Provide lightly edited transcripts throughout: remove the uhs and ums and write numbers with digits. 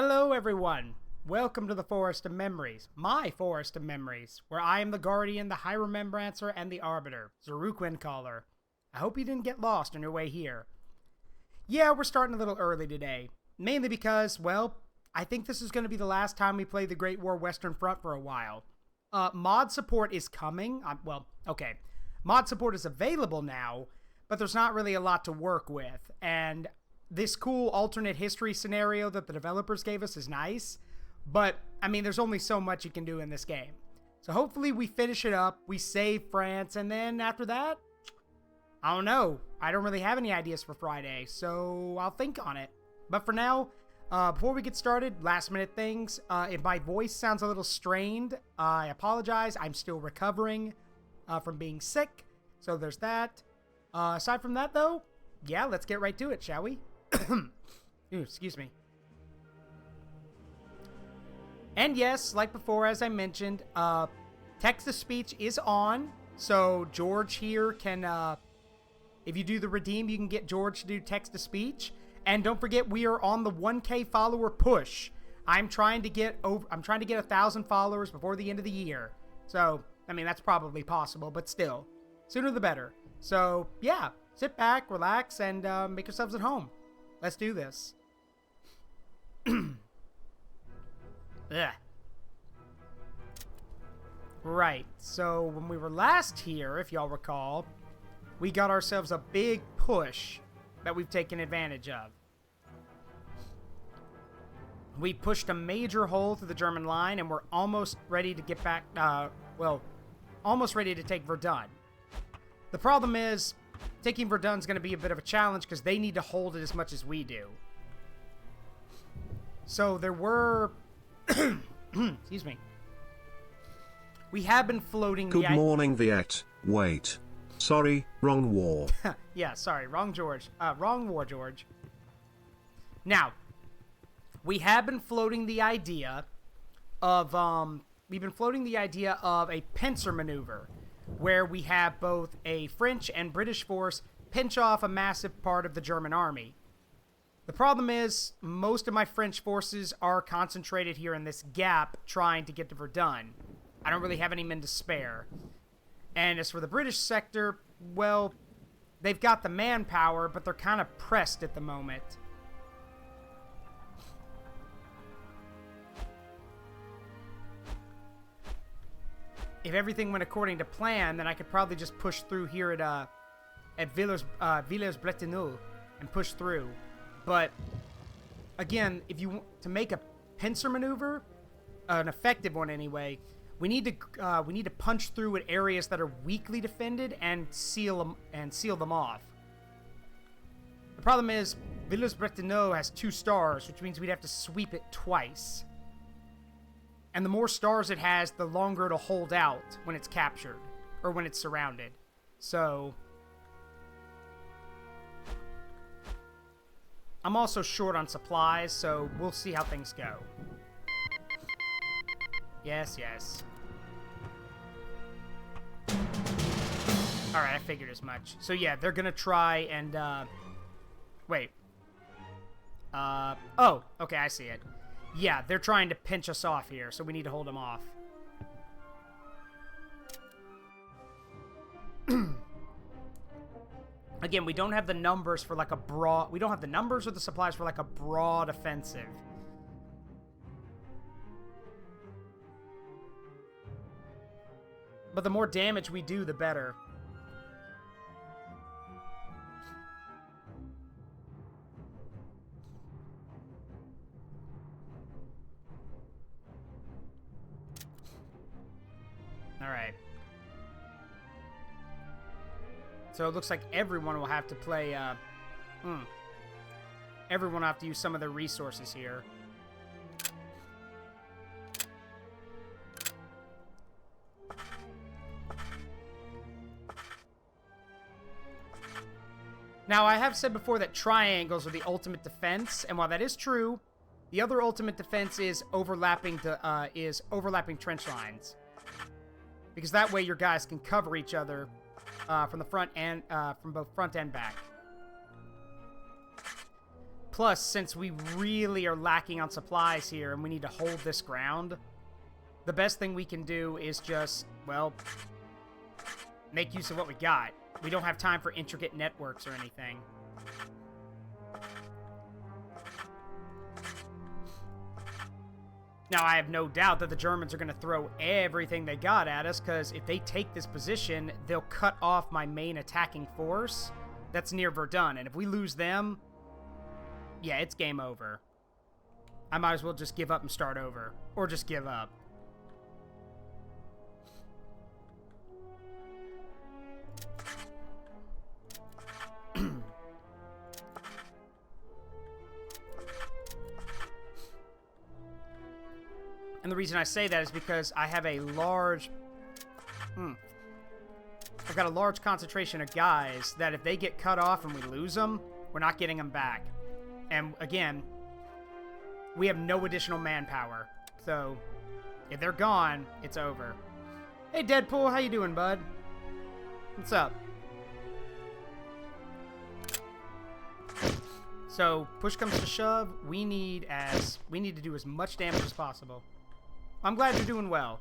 Hello everyone! Welcome to the Forest of Memories, my Forest of Memories, where I am the Guardian, the High Remembrancer, and the Arbiter, Zaruk Windcaller. I hope you didn't get lost on your way here. Yeah, we're starting a little early today, mainly because, well, I think this is going to be the last time we play the Great War Western Front for a while. Mod support is coming. Mod support is available now, but there's not really a lot to work with, and this cool alternate history scenario that the developers gave us is nice, but, I mean, there's only so much you can do in this game. So hopefully we finish it up, we save France, and then after that, I don't know. I don't really have any ideas for Friday, so I'll think on it. But for now, before we get started, last minute things. If my voice sounds a little strained, I apologize. I'm still recovering from being sick, so there's that. Aside from that, though, yeah, let's get right to it, shall we? Ooh, excuse me. And yes, like before, as I mentioned, text-to-speech is on. So George here can, if you do the redeem, you can get George to do text-to-speech. And don't forget, we are on the 1K follower push. I'm trying to get 1,000 followers before the end of the year. So, I mean, that's probably possible, but still, sooner the better. So, yeah, sit back, relax, and make yourselves at home. Let's do this. Ugh. Right, so when we were last here, if y'all recall, we got ourselves a big push that we've taken advantage of. We pushed a major hole through the German line, and we're almost ready to get back, almost ready to take Verdun. The problem is, taking Verdun's going to be a bit of a challenge because they need to hold it as much as we do. So there were... excuse me. We have been floating Good morning, Viet. Wait. Sorry, wrong war. Yeah, sorry, wrong George. Wrong war, George. Now, we have been floating the idea of, a pincer maneuver, where we have both a French and British force pinch off a massive part of the German army. The problem is, most of my French forces are concentrated here in this gap trying to get to Verdun. I don't really have any men to spare. And as for the British sector, well, they've got the manpower, but they're kind of pressed at the moment. If everything went according to plan, then I could probably just push through here at Villers-Bretonneux and push through. But again, if you want to make a pincer maneuver, an effective one anyway, we need to punch through at areas that are weakly defended and seal them off. The problem is Villers-Bretonneux has 2 stars, which means we'd have to sweep it twice. And the more stars it has, the longer it'll hold out when it's captured, or when it's surrounded. So, I'm also short on supplies, so we'll see how things go. Yes, yes. Alright, I figured as much. So yeah, they're gonna try and, wait. Oh, okay, I see it. Yeah, they're trying to pinch us off here, so we need to hold them off. Again, we don't have the numbers for like a broad... We don't have the numbers or the supplies for like a broad offensive. But the more damage we do, the better. Alright. So it looks like everyone will have to play, everyone will have to use some of their resources here. Now, I have said before that triangles are the ultimate defense, and while that is true, the other ultimate defense is overlapping trench lines. Because that way your guys can cover each other from the front and from both front and back. Plus, since we really are lacking on supplies here and we need to hold this ground, the best thing we can do is just, well, make use of what we got. We don't have time for intricate networks or anything. Now, I have no doubt that the Germans are going to throw everything they got at us, because if they take this position, they'll cut off my main attacking force that's near Verdun, and if we lose them, yeah, it's game over. I might as well just give up and start over, or just give up. And the reason I say that is because I have a large... I've got a large concentration of guys that if they get cut off and we lose them, we're not getting them back. And again, we have no additional manpower. So, if they're gone, it's over. Hey, Deadpool, how you doing, bud? What's up? So, push comes to shove, we need to do as much damage as possible. I'm glad you're doing well.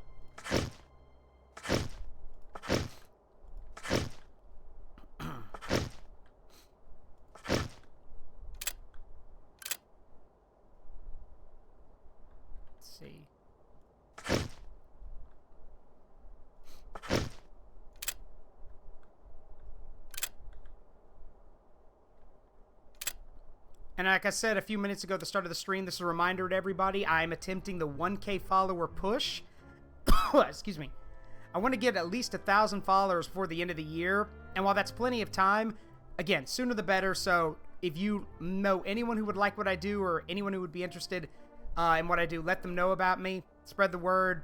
Let's see. And like I said a few minutes ago at the start of the stream, this is a reminder to everybody, I'm attempting the 1K follower push. Excuse me. I want to get at least 1,000 followers before the end of the year. And while that's plenty of time, again, sooner the better. So if you know anyone who would like what I do or anyone who would be interested in what I do, let them know about me. Spread the word.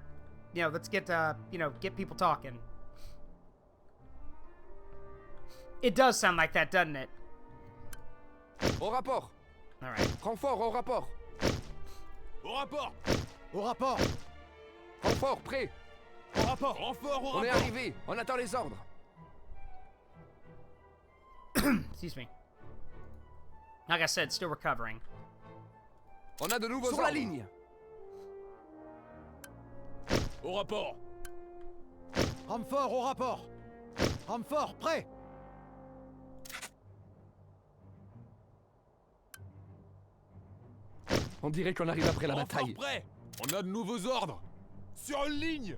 You know, let's get, get people talking. It does sound like that, doesn't it? Au rapport. All right. Renfort au rapport. Au rapport. Au rapport. Renfort prêt. Au rapport. Renfort au rapport. On est arrivé. On attend les ordres. Excuse me. Like I said, still recovering. On a de nouveaux Sur ordres. la ligne. Au rapport. Renfort au rapport. Renfort prêt. On dirait qu'on arrive après la Renfort bataille. prêt. On a de nouveaux ordres. Sur une ligne.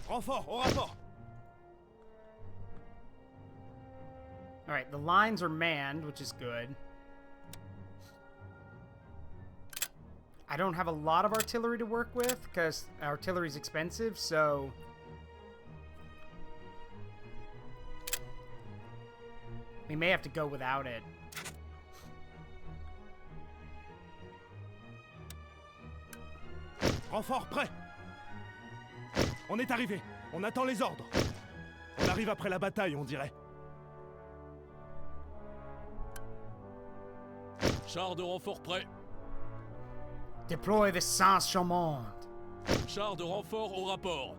Renfort au rapport. Alright, the lines are manned, which is good. I don't have a lot of artillery to work with, because artillery's expensive, so... we may have to go without it. Renfort prêt. On est arrivé. On attend les ordres. On arrive après la bataille, on dirait. Char de renfort prêt. Deploy the sens charmant. Char de renfort au rapport.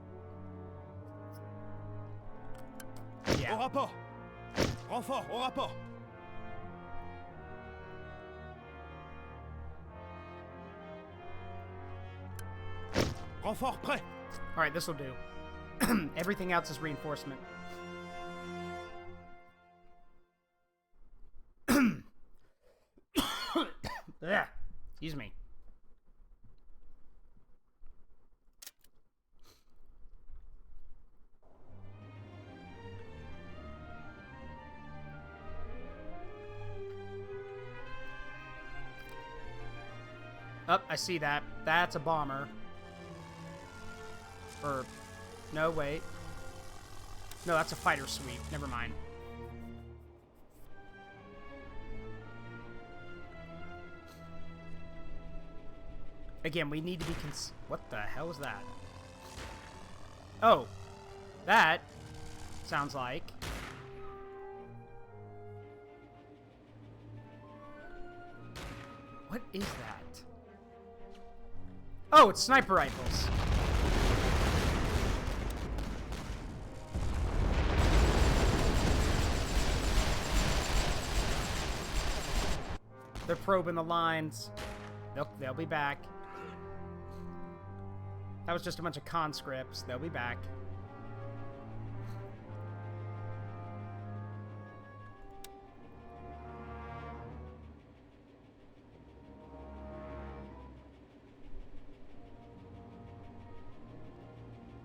Yeah. Au rapport. Renfort au rapport. Renfort prêt. Alright, this'll do. Everything else is reinforcement. Ugh. Excuse me. Oh, I see that. That's a bomber. Or, no, wait. No, that's a fighter sweep. Never mind. Again, we need to be what the hell is that? Oh. That sounds like... what is that? Oh, it's sniper rifles. They're probing the lines. They'll be back. That was just a bunch of conscripts. They'll be back.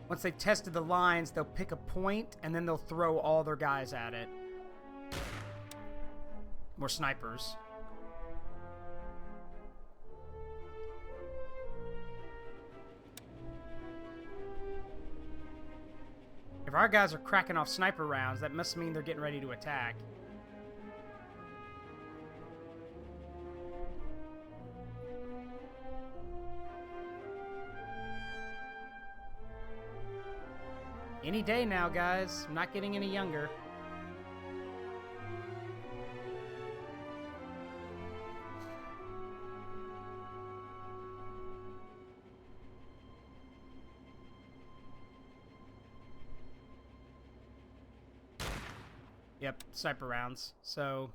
Once they've tested the lines, they'll pick a point, and then they'll throw all their guys at it. More snipers. If our guys are cracking off sniper rounds, that must mean they're getting ready to attack. Any day now, guys. I'm not getting any younger. Yep, sniper rounds. So...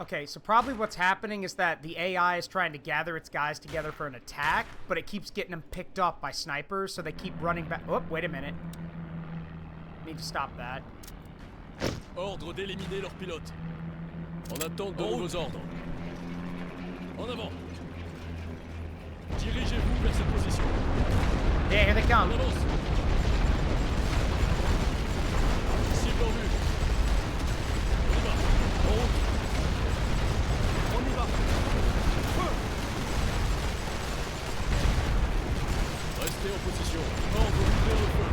okay, so probably what's happening is that the AI is trying to gather its guys together for an attack, but it keeps getting them picked off by snipers, so they keep running back. Oh, wait a minute. Need to stop that. Ordre d'éliminer leurs pilotes. En attente de nouveaux ordres. En avant. Dirigez-vous vers cette position. Yeah, here they come. On avance. Cible en vue. On y va. En route. On y va. Feu. Restez en position. Ordre d'ouvrir le feu.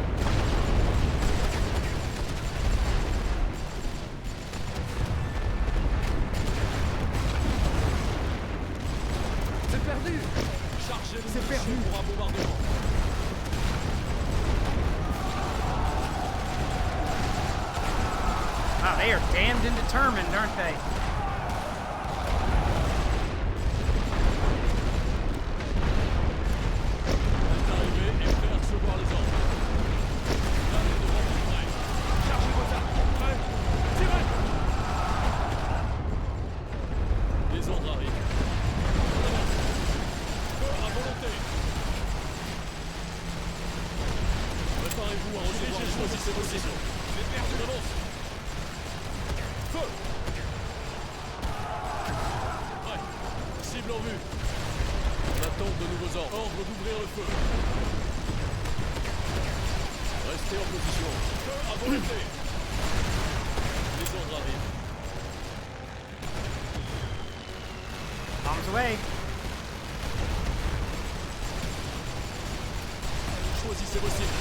C'est perdu. Chargez les munitions pour un bombardement. Wow, they are damned and determined, aren't they? Est arrivé et prêt à recevoir les ordres. Allez devant vous, prêt. Chargez vos armes. Prêt. Tirez. Les ordres arrivent. On avance. Feu à volonté. Préparez-vous à recevoir les ordres. Choisissez vos positions. On avance. Feu. Prêt. Cible en vue. On attend de nouveaux ordres. Ordre d'ouvrir le feu. Restez en position. Feu à volonté. Les ordres arrivent. Bombs away. Choisissez vos cibles.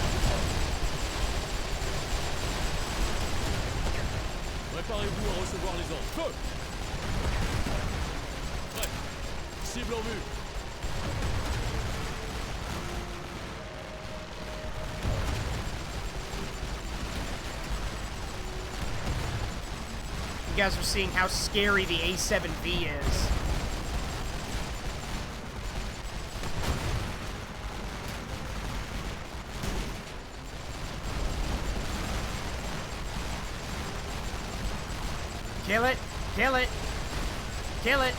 Préparez-vous à recevoir les ordres. Feu. Prêt. Cible en vue. You guys are seeing how scary the A7V is. Kill it! Kill it! Kill it!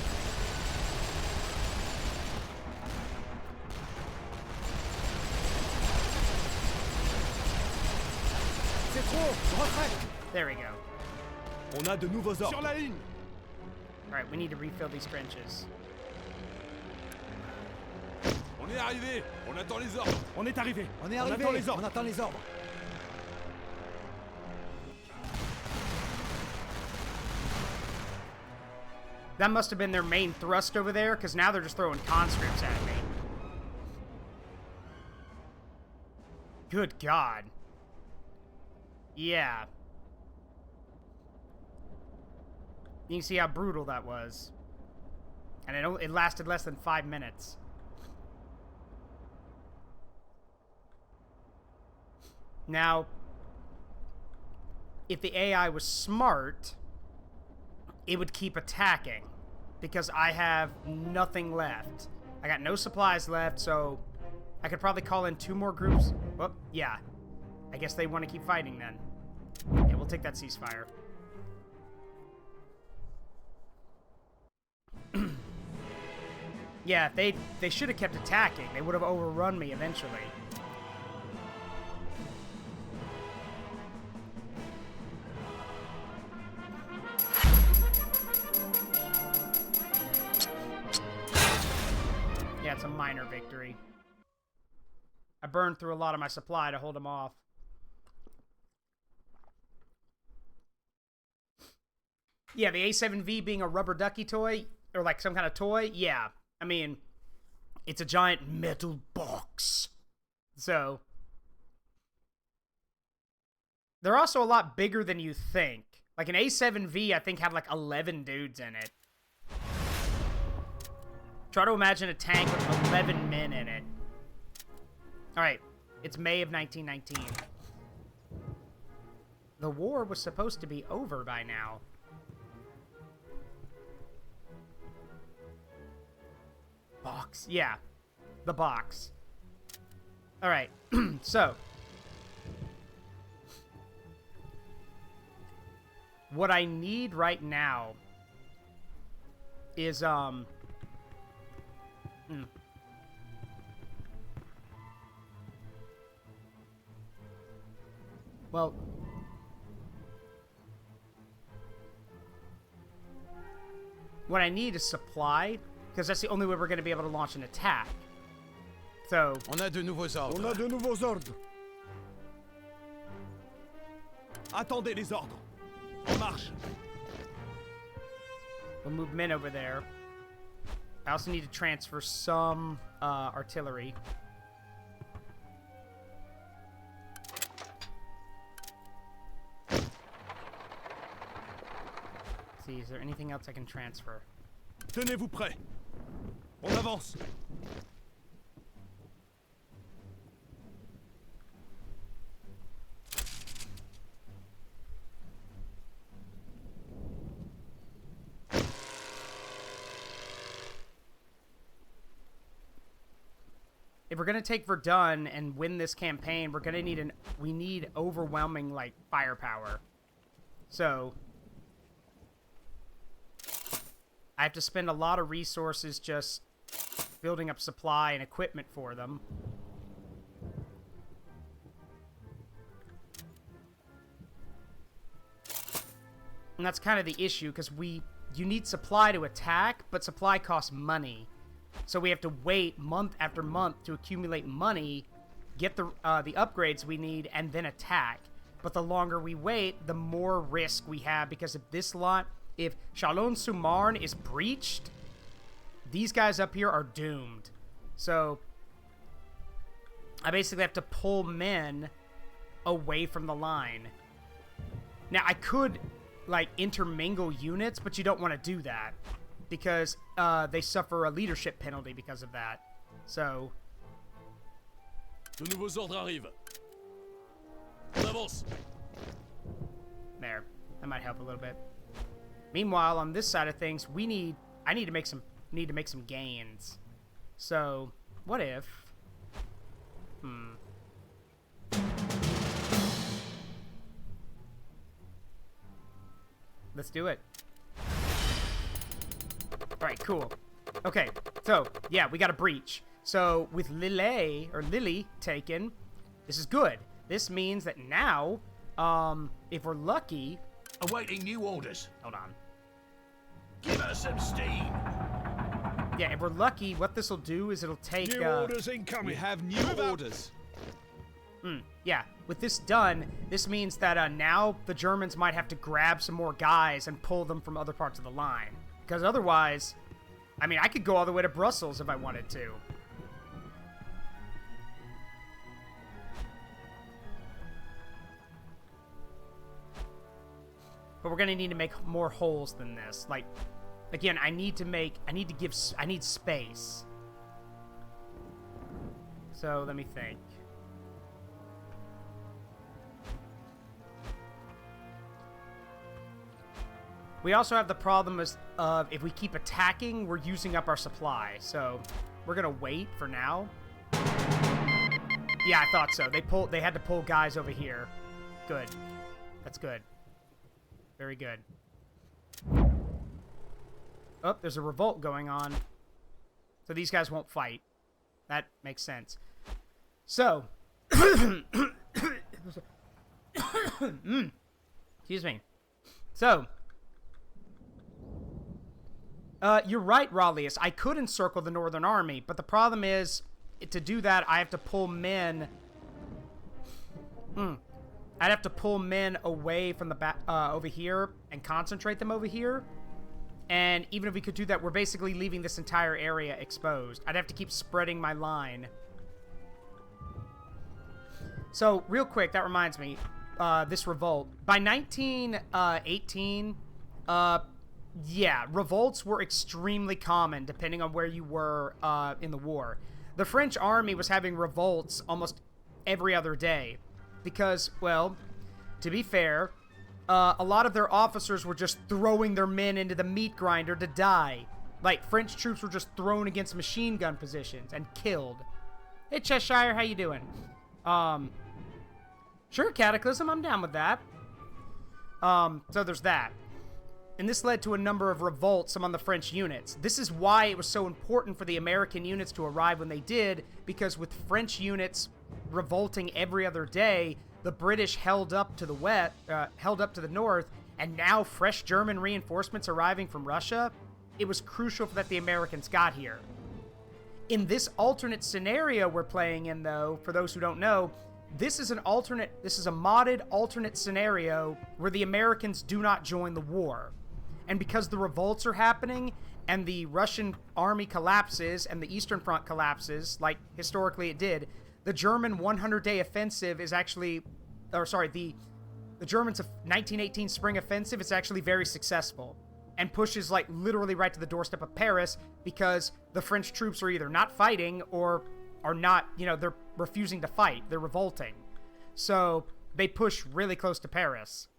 C'est trop. Retrait. There we go. On a de nouveaux ordres. Sur la ligne. Alright, we need to refill these trenches. On est arrivé. On attend les ordres. On est arrivé. On est On arrivé. attend les ordres. On attend les ordres. That must have been their main thrust over there, because now they're just throwing conscripts at me. Good God. Yeah. You can see how brutal that was. And it lasted less than 5 minutes. Now, if the AI was smart, it would keep attacking. because I have nothing left. I got no supplies left, so I could probably call in 2 more groups. Well, yeah. I guess they want to keep fighting then. Yeah, we'll take that ceasefire. Yeah, they should have kept attacking. They would have overrun me eventually. Yeah, it's a minor victory. I burned through a lot of my supply to hold them off. Yeah, the A7V being a rubber ducky toy, or like some kind of toy, yeah. I mean, it's a giant metal box. So, they're also a lot bigger than you think. Like an A7V, I think, had like 11 dudes in it. Try to imagine a tank with 11 men in it. Alright, it's May of 1919. The war was supposed to be over by now. Box. Yeah, the box. Alright, so. What I need right now is, well, what I need is supply, because that's the only way we're going to be able to launch an attack. So, On a de nouveaux ordres. On a de nouveaux ordres. Attendez les ordres. En marche. we'll move men over there. I also need to transfer some artillery. Let's see, is there anything else I can transfer? Tenez-vous prêts. On avance. If we're gonna take Verdun and win this campaign, we're gonna need we need overwhelming, like, firepower. So I have to spend a lot of resources just building up supply and equipment for them. And that's kind of the issue, because you need supply to attack, but supply costs money. So we have to wait month after month to accumulate money, get the upgrades we need, and then attack. But the longer we wait, the more risk we have, because if Chalon-sur-Marne is breached, these guys up here are doomed. So I basically have to pull men away from the line. Now, I could, like, intermingle units, but you don't want to do that, because they suffer a leadership penalty because of that. So De nouveaux ordres arrivent. On avance. there, that might help a little bit. Meanwhile, on this side of things, I need to make some gains. So what if? Let's do it. Alright, cool. Okay, so, yeah, we got a breach. So, with Lily taken, this is good. This means that now, if we're lucky... Awaiting new orders. Hold on. Give us some steam. Yeah, if we're lucky, what this will do is it'll take... New orders incoming. We have new orders. Yeah, with this done, this means that now the Germans might have to grab some more guys and pull them from other parts of the line. Because otherwise, I mean, I could go all the way to Brussels if I wanted to. But we're gonna need to make more holes than this. Like, again, I need space. So, let me think. We also have the problem of if we keep attacking, we're using up our supply. So we're gonna wait for now. Yeah, I thought so. They had to pull guys over here. Good. That's good. Very good. Oh, there's a revolt going on. So these guys won't fight. That makes sense. So, excuse me. So, you're right, Raleus. I could encircle the Northern Army, but the problem is, to do that, I have to pull men. I'd have to pull men away from the back over here and concentrate them over here. And even if we could do that, we're basically leaving this entire area exposed. I'd have to keep spreading my line. So, real quick, that reminds me, this revolt. By 1918, yeah, revolts were extremely common, depending on where you were in the war. The French army was having revolts almost every other day. Because, well, to be fair, a lot of their officers were just throwing their men into the meat grinder to die. Like, French troops were just thrown against machine gun positions and killed. Hey, Cheshire, how you doing? Sure, Cataclysm, I'm down with that. So there's that. And this led to a number of revolts among the French units. This is why it was so important for the American units to arrive when they did, because with French units revolting every other day, the British held up to the north, and now fresh German reinforcements arriving from Russia, it was crucial that the Americans got here. In this alternate scenario we're playing in, though, for those who don't know, this is a modded alternate scenario where the Americans do not join the war. And because the revolts are happening, and the Russian army collapses, and the Eastern Front collapses, like historically it did, the German 100-day offensive is actually, the Germans' 1918 spring offensive is actually very successful and pushes like literally right to the doorstep of Paris, because the French troops are either not fighting or are not, they're refusing to fight. They're revolting. So they push really close to Paris.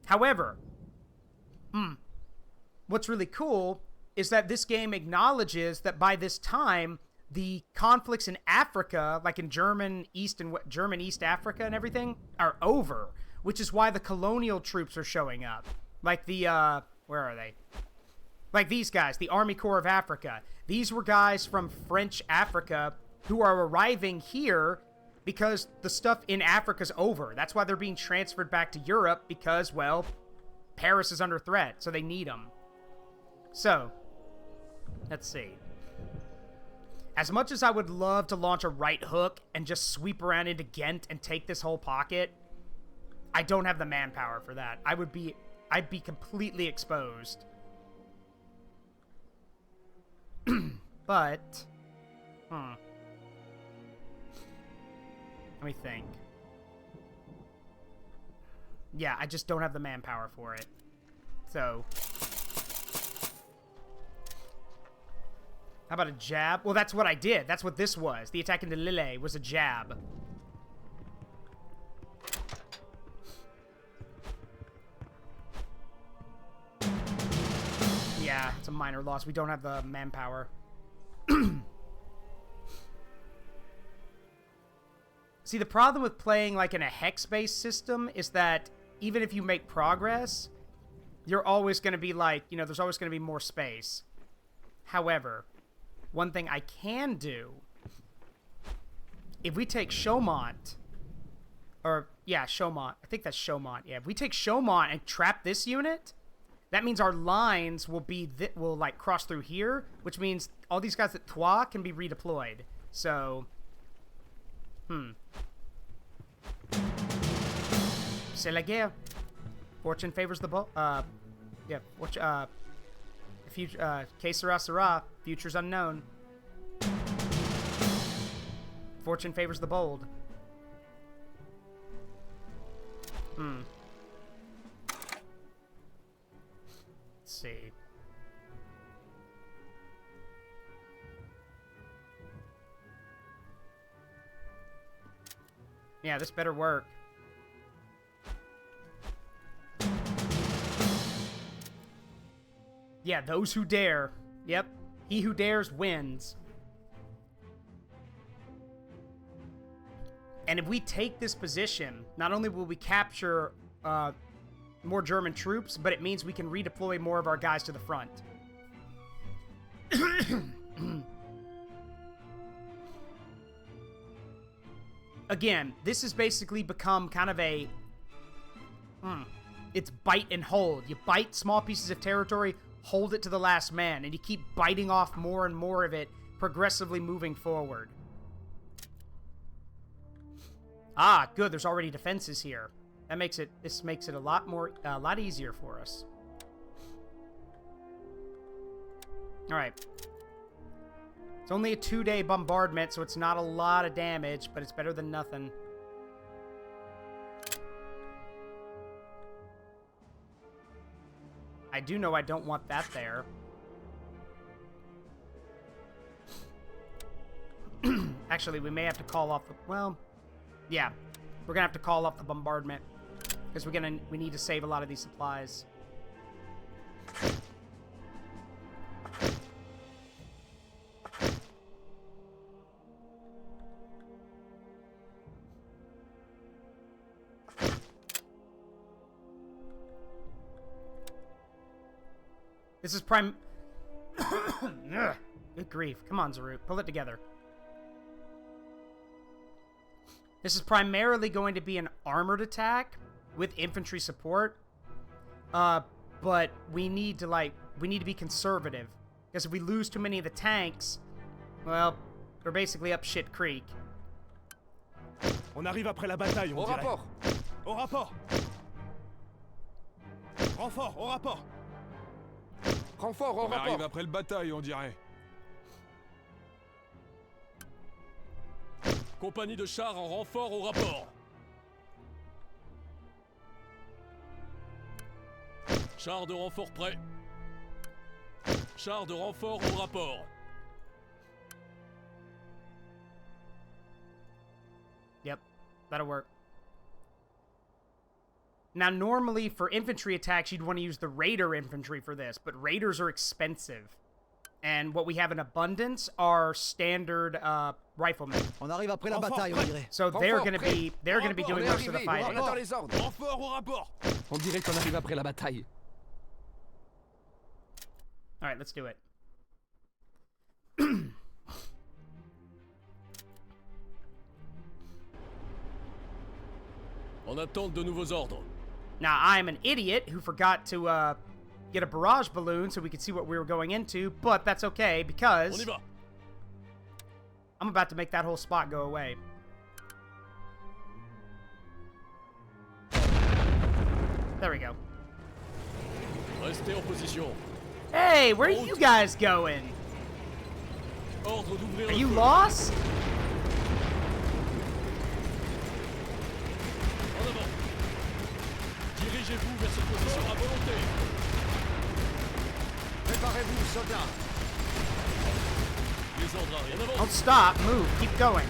However, what's really cool is that this game acknowledges that by this time, the conflicts in Africa, like in German East Africa and everything, are over, which is why the colonial troops are showing up. Like the, where are they? Like these guys, the Army Corps of Africa. These were guys from French Africa who are arriving here because the stuff in Africa's over. That's why they're being transferred back to Europe, because, well, Paris is under threat, so they need them. So, let's see. As much as I would love to launch a right hook and just sweep around into Ghent and take this whole pocket, I don't have the manpower for that. I'd be completely exposed. But, let me think. Yeah, I just don't have the manpower for it. So, how about a jab? Well, that's what I did. That's what this was. The attack into Lille was a jab. Yeah, it's a minor loss. We don't have the manpower. See, the problem with playing like in a hex-based system is that even if you make progress, you're always going to be like, there's always going to be more space. However, one thing I can do, if we take Chaumont, Chaumont, I think that's Chaumont, yeah, if we take Chaumont and trap this unit, that means our lines will like cross through here, which means all these guys at Troyes can be redeployed. So, c'est la guerre. Fortune favors the bold. Que sera sera. Future's unknown. Fortune favors the bold. Let's see. Yeah, this better work. Yeah, those who dare. Yep. He who dares wins. And if we take this position, not only will we capture more German troops, but it means we can redeploy more of our guys to the front. Again, this has basically become kind of a... it's bite and hold. You bite small pieces of territory, hold it to the last man, and you keep biting off more and more of it, progressively moving forward. Ah, good, there's already defenses here. That makes it, this makes it a lot easier for us. Alright. It's only a 2-day bombardment, so it's not a lot of damage, but it's better than nothing. I do know I don't want that there. Actually, we may have to call off the... Well, yeah. We're gonna have to call off the bombardment. Because we need to save a lot of these supplies. This is prime... Ugh, good grief. Come on, Zaruk. Pull it together. This is primarily going to be an armored attack with infantry support. But we need to, be conservative. Because if we lose too many of the tanks, well, we're basically up shit creek. On arrive après la bataille, on dirait. rapport. Au rapport. Renfort, au rapport. Renfort au On rapport. arrive après le bataille, on dirait. Compagnie de chars en renfort au rapport. Chars de renfort prêts. Chars de renfort au rapport. Yep, that'll work. Now, normally for infantry attacks, you'd want to use the raider infantry for this, but raiders are expensive. And what we have in abundance are standard riflemen. On arrive après la bataille, on dirait. So they're gonna be doing most of the On fighting. attend les ordres. Renfort au rapport. On dirait qu'on arrive après la bataille. All right, let's do it. En attente de nouveaux ordres. Now, I'm an idiot who forgot to get a barrage balloon so we could see what we were going into, but that's okay On because y va. I'm about to make that whole spot go away. There we go. Restez en position. Hey, where are you guys going? Ordre d'ouvrir Are le you feu. lost? En avant. Dirigez-vous vers cette position à volonté. Préparez-vous, soldats. Les ordres arrivent. En avant. Don't stop, move, keep going.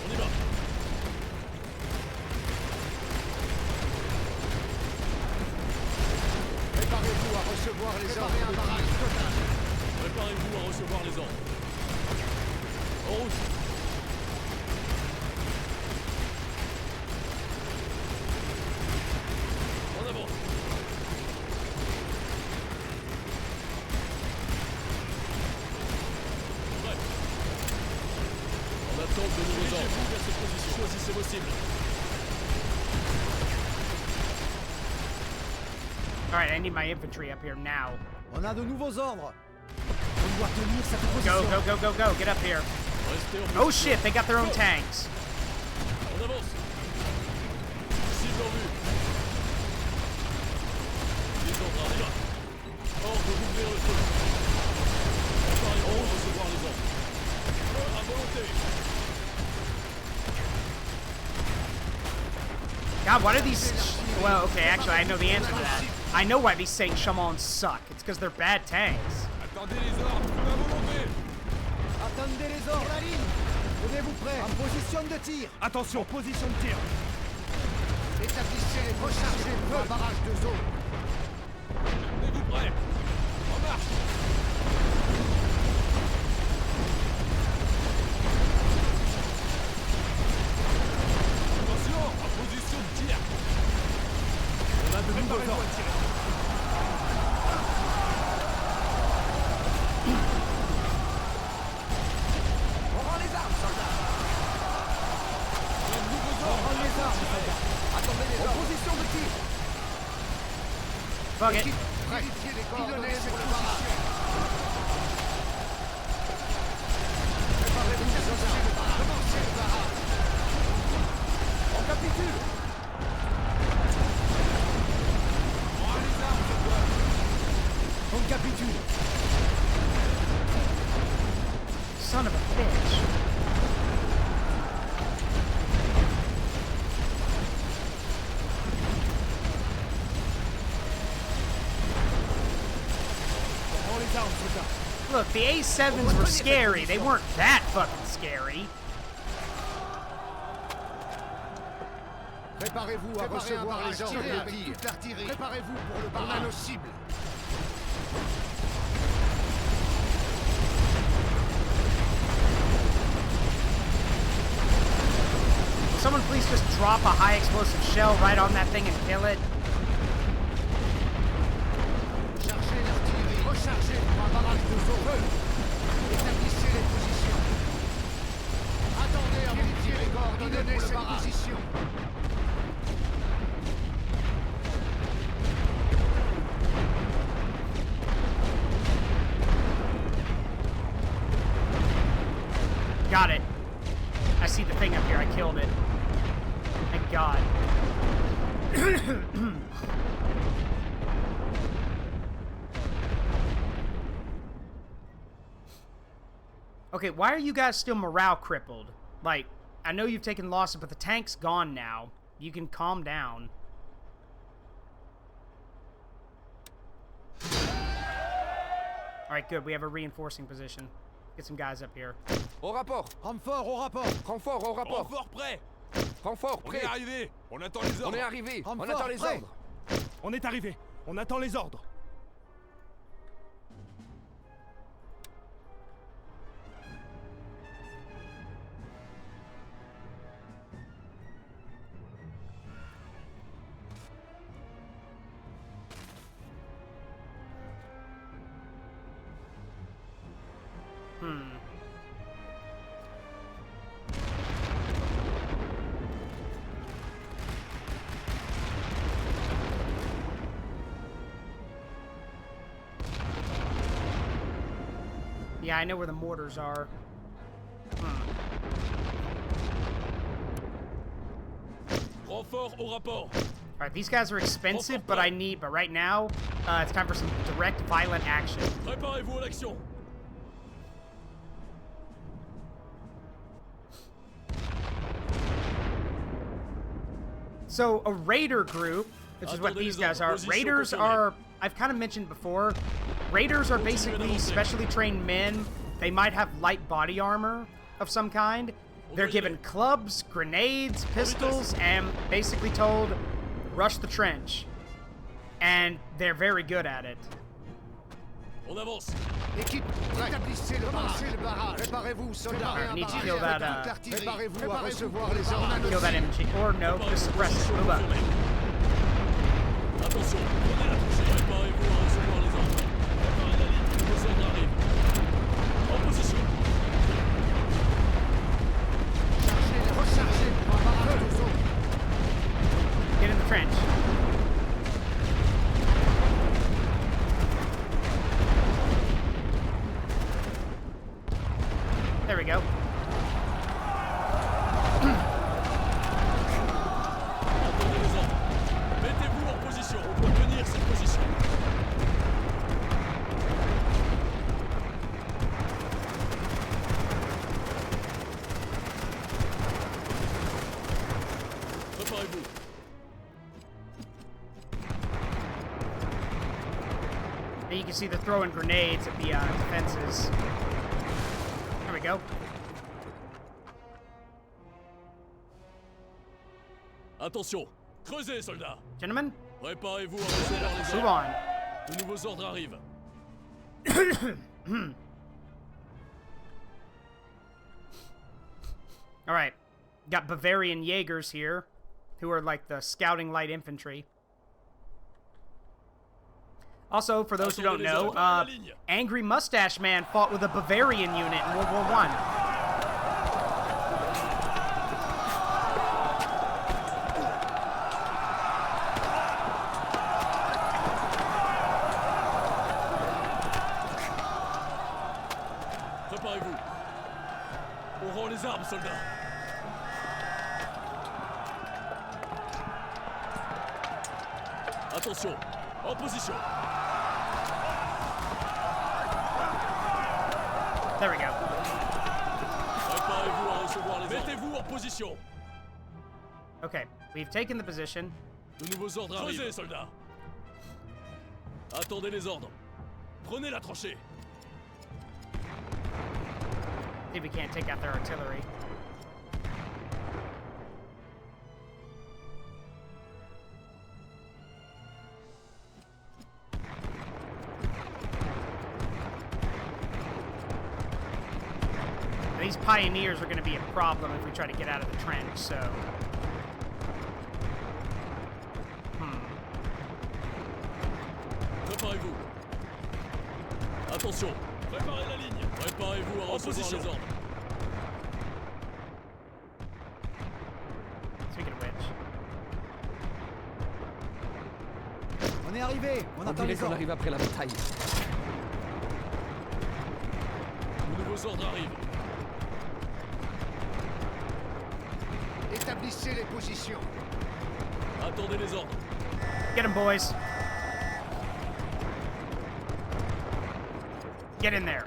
On y va. Préparez-vous à recevoir les ordres. Un barrage total. Préparez-vous à recevoir les ordres. En route. En avant. Prêt. En attente de nouveaux ordres. Dirigez-vous vers cette position. Choisissez vos cibles. Alright, I need my infantry up here now. On a de nouveaux ordres. On doit tenir cette position. Go, get up here. Restez en Oh position. shit, they got their own tanks. On avance. Cible en vue. Les ordres arrivent. Ordre d'ouvrir le feu. Préparez-vous à recevoir les ordres. Feu à volonté. God, why do these... Well, okay, actually, I know the answer to that. I know why these Saint-Chamons suck. It's because they're bad tanks. Attendez les ordres, feu à volonté. Attendez les ordres. La ligne. Tenez-vous prêts. En position de tir. Attention, position de tir. Établissez les rechargés pour un barrage de zone. Tenez-vous prêts. En marche. Attention, en position de tir. On a de nouveaux ordres. On rend les armes, soldats. On rend les armes, soldats. Attendez les ordres. En position de tir. Fuck it. Vérifiez les coordonnées sur le barrage. Préparez-vous, soldats. Commencez le barrage. On capitule. On rend les armes, soldats. On capitule. Son of a bitch. On rend les armes, soldats. Look, the A7s were scary. They weren't that fucking scary. Préparez-vous à recevoir les ordres de tir. Toute l'artillerie. Préparez-vous pour le barrage. On a nos cibles. Will someone please just drop a high explosive shell right on that thing and kill it? Chargez l'artillerie. Rechargez pour un barrage de zone. Établissez les positions. Attendez à vérifier les coordonnées pour le barrage. Got it. I see the thing up here. I killed it. Thank God. Okay, why are you guys still morale crippled? Like, I know you've taken losses, but the tank's gone now. You can calm down. Alright, good. We have a reinforcing position. Get some guys up here. Au rapport. Renfort au rapport. Renfort au rapport. Renfort prêt. Renfort On prêt. est arrivé. On attend les ordres. On est arrivé. On Renfort attend les prêt. ordres. On est arrivé. On attend les ordres. Yeah, I know where the mortars are. Renfort au rapport. Alright, these guys are expensive, but right now, it's time for some direct violent action. Préparez-vous à l'action. So, a raider group, which is what these guys are. Raiders are, I've kind of mentioned before, raiders are basically specially trained men. They might have light body armor of some kind. They're given clubs, grenades, pistols, and basically told, rush the trench. And they're very good at it. On avance. Équipe, établissez le barrage. Préparez-vous, soldats. Alright, we need to kill that, Préparez-vous à recevoir les ordres. kill that MG, or no, just suppress it. Move up. Attention, prenez la touche. Préparez-vous à recevoir les ordres. Préparez la ligne. Vos ordres arrivent. En position. Rechargez pour un barrage de zone. Get in the trench. There we go. Attendez les ordres. Mettez-vous en position. On doit tenir cette position. Préparez-vous. And you can see they're throwing grenades at the defenses. There we go. Attention, Creusez, soldats. Gentlemen, Préparez-vous à recevoir les move ordres. on. De nouveaux ordres arrivent. Alright. Got Bavarian Jaegers here, who are like the scouting light infantry. Also, for those who don't know, Angry Mustache Man fought with a Bavarian unit in World War I. Préparez-vous. On rend les armes, soldats. Attention, en position. There we go. Préparez-vous à recevoir les ordres. Mettez-vous en position. Okay, we've taken the position. De nouveaux ordres arrivent. Creusez, soldats. Attendez les ordres. Prenez la tranchée. See if we can't take out their artillery. These pioneers are going to be a problem if we try to get out of the trench, so... Préparez-vous. Attention. Préparez la ligne. Préparez-vous à recevoir les ordres. Speaking of which... On est arrivé. On attend les ordres. arrive après la bataille. De nouveaux ordres arrivent. Établissez les positions. Attendez les ordres. Get him, boys. Get in there.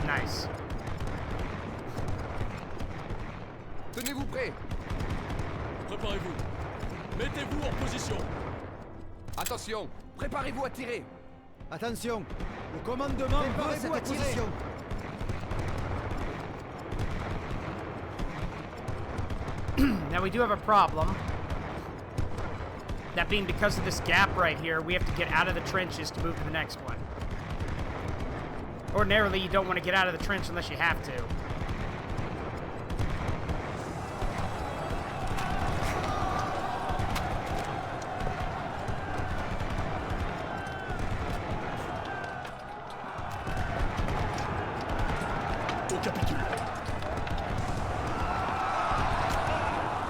Nice. Tenez-vous prêts. Préparez-vous. Mettez-vous en position. Attention. Préparez-vous à tirer. Attention. Le commandement veut cette position. Now we do have a problem. That being because of this gap right here, we have to get out of the trenches to move to the next one. Ordinarily, you don't want to get out of the trench unless you have to. Au capitule.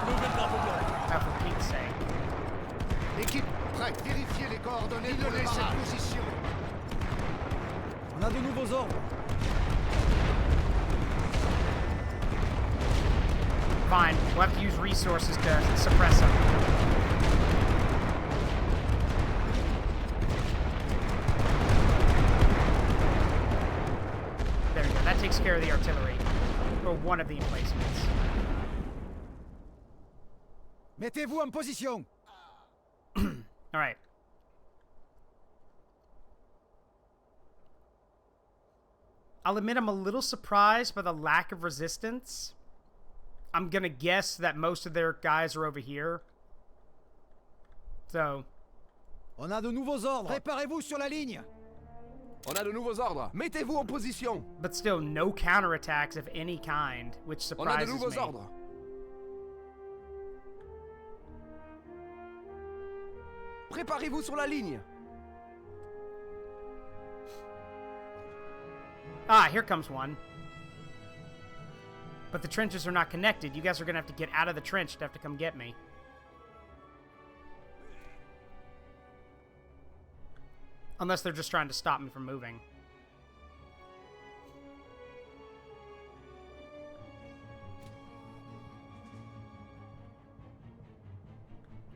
Levez le drapeau blanc. Oh, for Pete's sake. Équipe prête. Vérifiez les coordonnées pour cette position. On a de nouveaux ordres. Fine, we'll have to use resources to suppress them. There we go, that takes care of the artillery. Or one of the emplacements. Mettez-vous en position. Alright. I'll admit I'm a little surprised by the lack of resistance. I'm gonna guess that most of their guys are over here. So... On a de nouveaux ordres. Préparez-vous sur la ligne. On a de nouveaux ordres. Mettez-vous en position. But still, no counterattacks of any kind, which On a de surprises nouveaux me. ordres. Préparez-vous sur la ligne. Ah, here comes one. But the trenches are not connected. You guys are gonna have to get out of the trench to have to come get me. Unless they're just trying to stop me from moving.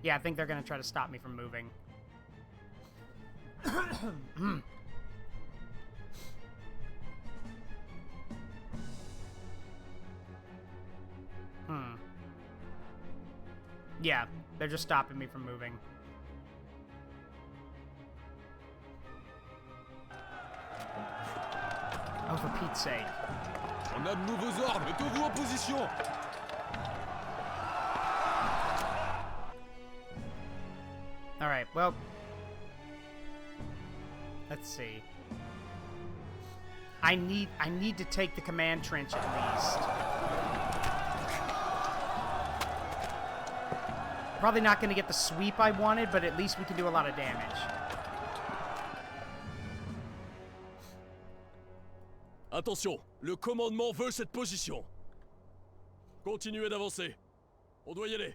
Yeah, I think they're gonna try to stop me from moving. Yeah, they're just stopping me from moving. Oh, for Pete's sake. On a de nouveaux ordres. Mettez-vous en position. Alright, well... Let's see. I need to take the command trench at least. Probably not going to get the sweep I wanted, but at least we can do a lot of damage. Attention, le commandement veut cette position. Continuez d'avancer. On doit y aller.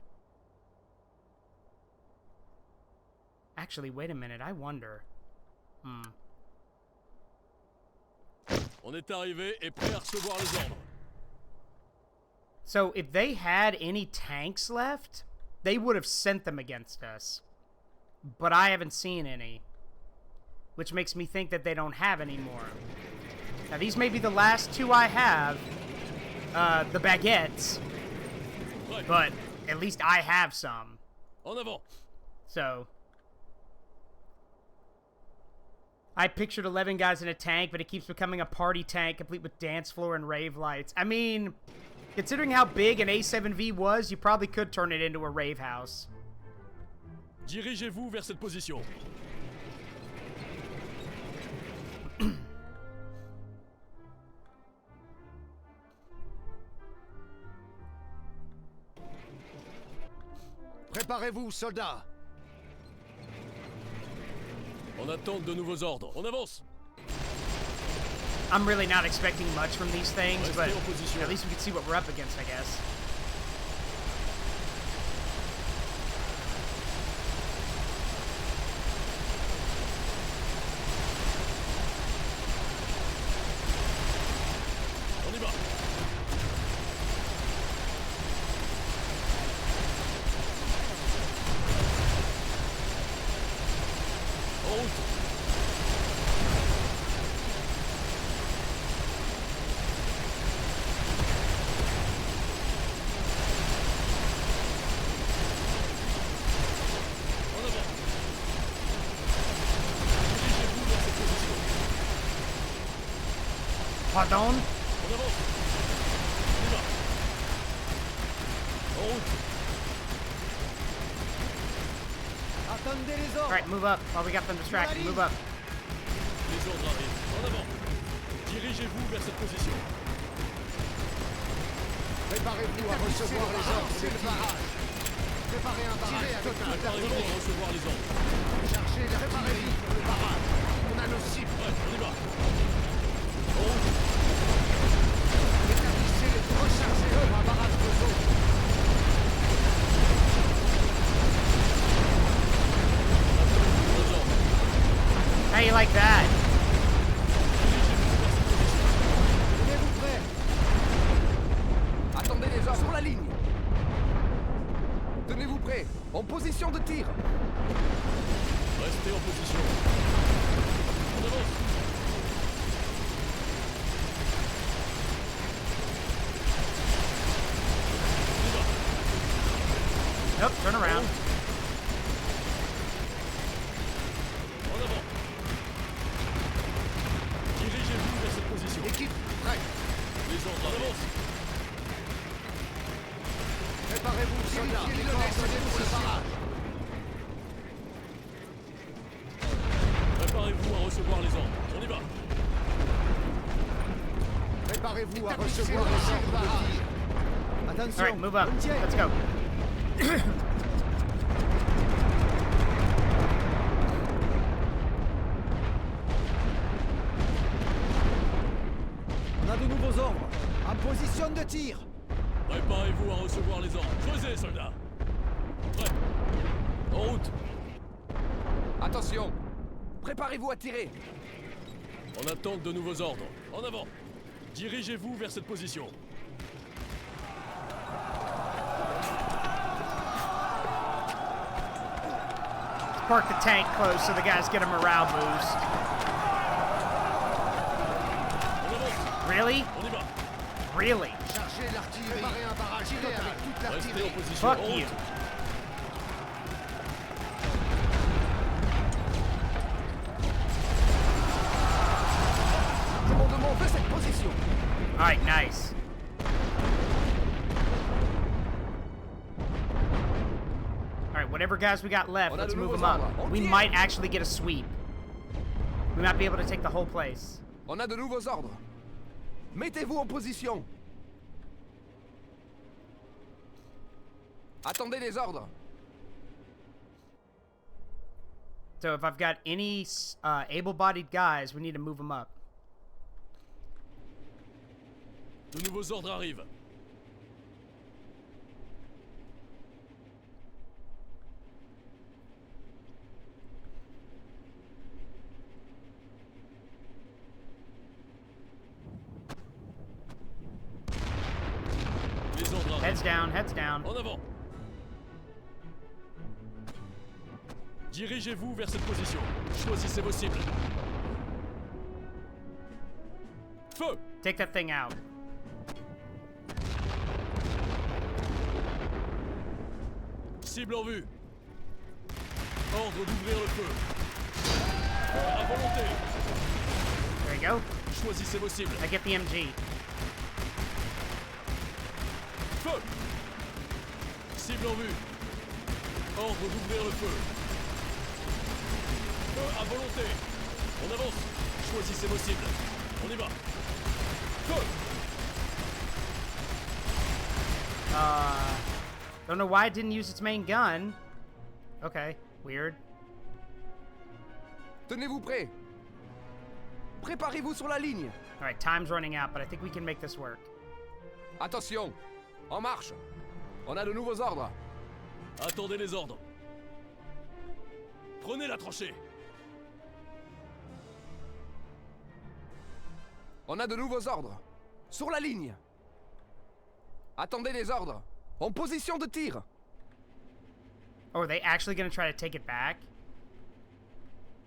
Actually, wait a minute, I wonder. On est arrivé et prêt à recevoir les ordres. So, if they had any tanks left, they would have sent them against us. But I haven't seen any. Which makes me think that they don't have any more. Now, these may be the last two I have. The baguettes. Prêt. But at least I have some. En avant. So... I pictured 11 guys in a tank, but it keeps becoming a party tank, complete with dance floor and rave lights. I mean, considering how big an A7V was, you probably could turn it into a rave house. Dirigez-vous vers cette position. Préparez-vous, soldats. En attente de nouveaux ordres. On avance. I'm really not expecting much from these things, but Restez en position. at least we can see what we're up against, I guess. On y va. En route. En avant. Dirigez-vous vers cette position. Pardon? On avance. On y va. En route. Attendez les ordres. Alright, move up while we got them distracted. Move up. Les ordres arrivent. En avant. Dirigez-vous vers cette position. Préparez-vous à recevoir les ordres. C'est le barrage. Préparez un barrage Tirez avec total. toute la Préparez-vous à recevoir les ordres. Chargez l'artillerie pour le barrage. On a nos cibles. Ouais, on y va. En route. Établissez les rechargez pour un barrage de zone. Aux ordres. How you like that? Tenez-vous prêts. Attendez les ordres. Sur la ligne. Tenez-vous prêts. En position de tir. Restez en position. On avance. On y va. Nope, turn around. En avant. Dirigez-vous vers cette position. Équipe, prêt. Les ordres en avance. Préparez-vous, soldats. Les coordonnées pour le barrage. Préparez-vous à recevoir les ordres. On y va. Préparez-vous à Établissez recevoir le les tir ordres. barrage. Attention. Alright, move up. on tient. Let's go. On a de nouveaux ordres. En position de tir. Préparez-vous à recevoir les ordres. Creusez, soldats. Prêt. En route. Attention. Préparez-vous à tirer. En attente de nouveaux ordres. En avant. Dirigez-vous vers cette position. Park the tank close so the guys get a morale boost. On avance. Really? On y va. Really? Chargez l'artillerie. Préparez un barrage total avec toute Restez en l'artillerie. position. Fuck En route. you. position. Alright, nice. Alright, whatever guys we got left, let's move them up. We might actually get a sweep. We might be able to take the whole place. On a de nouveaux ordres. Mettez-vous en position. Attendez les ordres. So if I've got any able-bodied guys, we need to move them up. De nouveaux ordres arrivent. Les ordres arrivent. Heads down, heads down. En avant. Dirigez-vous vers cette position. Choisissez vos cibles. Feu! Take that thing out. Cible en vue. Ordre d'ouvrir le feu. À volonté. There you go. Choisissez vos cibles. I get the MG. Feu! Cible en vue. Ordre d'ouvrir le feu. Feu à volonté. On avance. Choisissez vos cibles. On y va. Feu! Don't know why it didn't use its main gun. Okay, weird. Tenez-vous prêts. Préparez-vous sur la ligne. Alright, time's running out, but I think we can make this work. Attention. En marche. On a de nouveaux ordres. Attendez les ordres. Prenez la tranchée. On a de nouveaux ordres. Sur la ligne. Attendez les ordres. En position de tir. Oh, are they actually gonna try to take it back?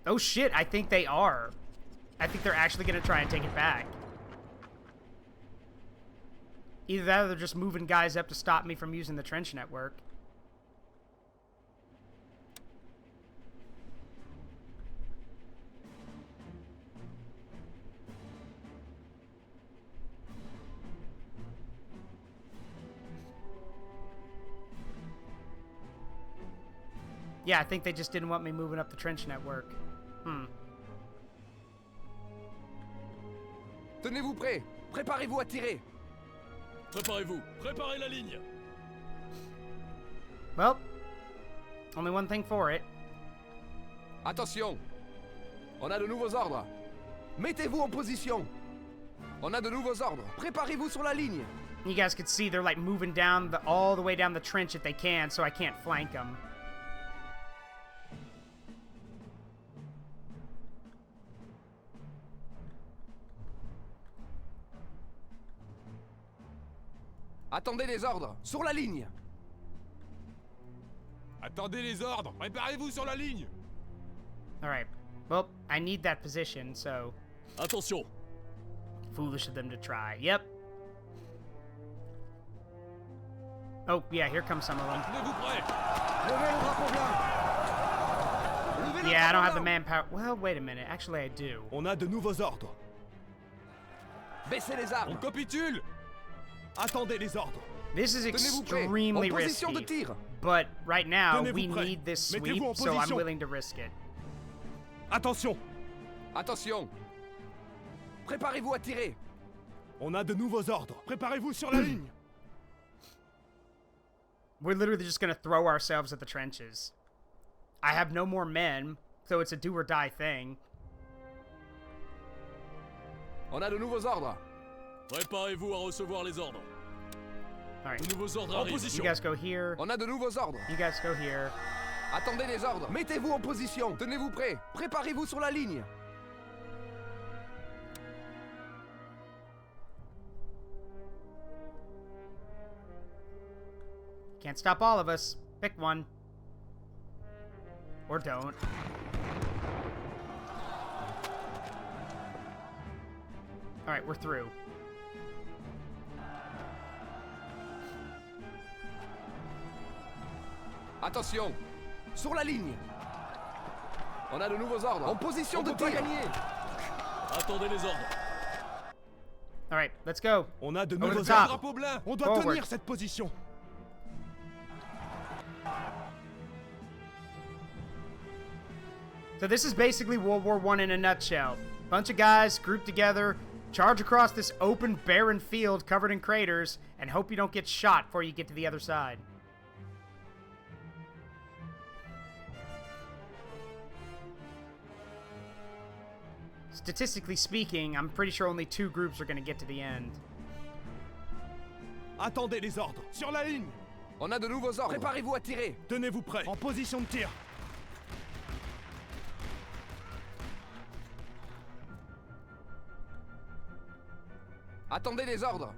Oh shit, I think they are. I think they're actually gonna try and take it back. Either that or they're just moving guys up to stop me from using the trench network. Yeah, I think they just didn't want me moving up the trench network. Tenez-vous prêts. Préparez-vous à tirer. Préparez-vous. Préparez la ligne. Well, only one thing for it. Attention. On a de nouveaux ordres. Mettez-vous en position. On a de nouveaux ordres. Préparez-vous sur la ligne. You guys can see they're like moving down all the way down the trench if they can, so I can't flank them. Attendez les ordres. Sur la ligne. Attendez les ordres. Préparez-vous sur la ligne. Alright. Well, I need that position, so... Attention. Foolish of them to try. Yep. Oh, yeah, here comes some of them. Tenez-vous prêts. Levez le drapeau blanc. Levez le Yeah, I don't drapeau have the blanc. manpower. Well, wait a minute. Actually, I do. On a de nouveaux ordres. Baissez les On armes. capitule. Attendez les ordres. This is Tenez-vous prêts. extremely En position de risky. tir. But right now, Tenez-vous we prêts. need this sweep, Mettez-vous en so I'm position. willing to risk it. Attention. Attention. Préparez-vous à tirer. On a de nouveaux ordres. Préparez-vous sur la ligne. We're literally just gonna throw ourselves at the trenches. I have no more men, so it's a do or die thing. On a de nouveaux ordres. Préparez-vous à recevoir les ordres. Alright. De nouveaux ordres En arrivent. position. You guys go here. On a de nouveaux ordres. You guys go here. Attendez les ordres. Mettez-vous en position. Tenez-vous prêts. Préparez-vous sur la ligne. Can't stop all of us. Pick one. Or don't. Alright, we're through. Attention. Sur la ligne. On a de nouveaux ordres. En position de tir. Gagner. Attendez les ordres. All right, let's go. On a de Over nouveaux the top. ordres. Drapeau blanc. On doit Forward. tenir cette position. So this is basically World War I in a nutshell. Bunch of guys grouped together, charge across this open, barren field covered in craters, and hope you don't get shot before you get to the other side. Statistically speaking, I'm pretty sure only 2 groups are going to get to the end. Attendez les ordres. Sur la ligne. On a de nouveaux ordres. Préparez-vous à tirer. Tenez-vous prêts. En position de tir. Attendez les ordres.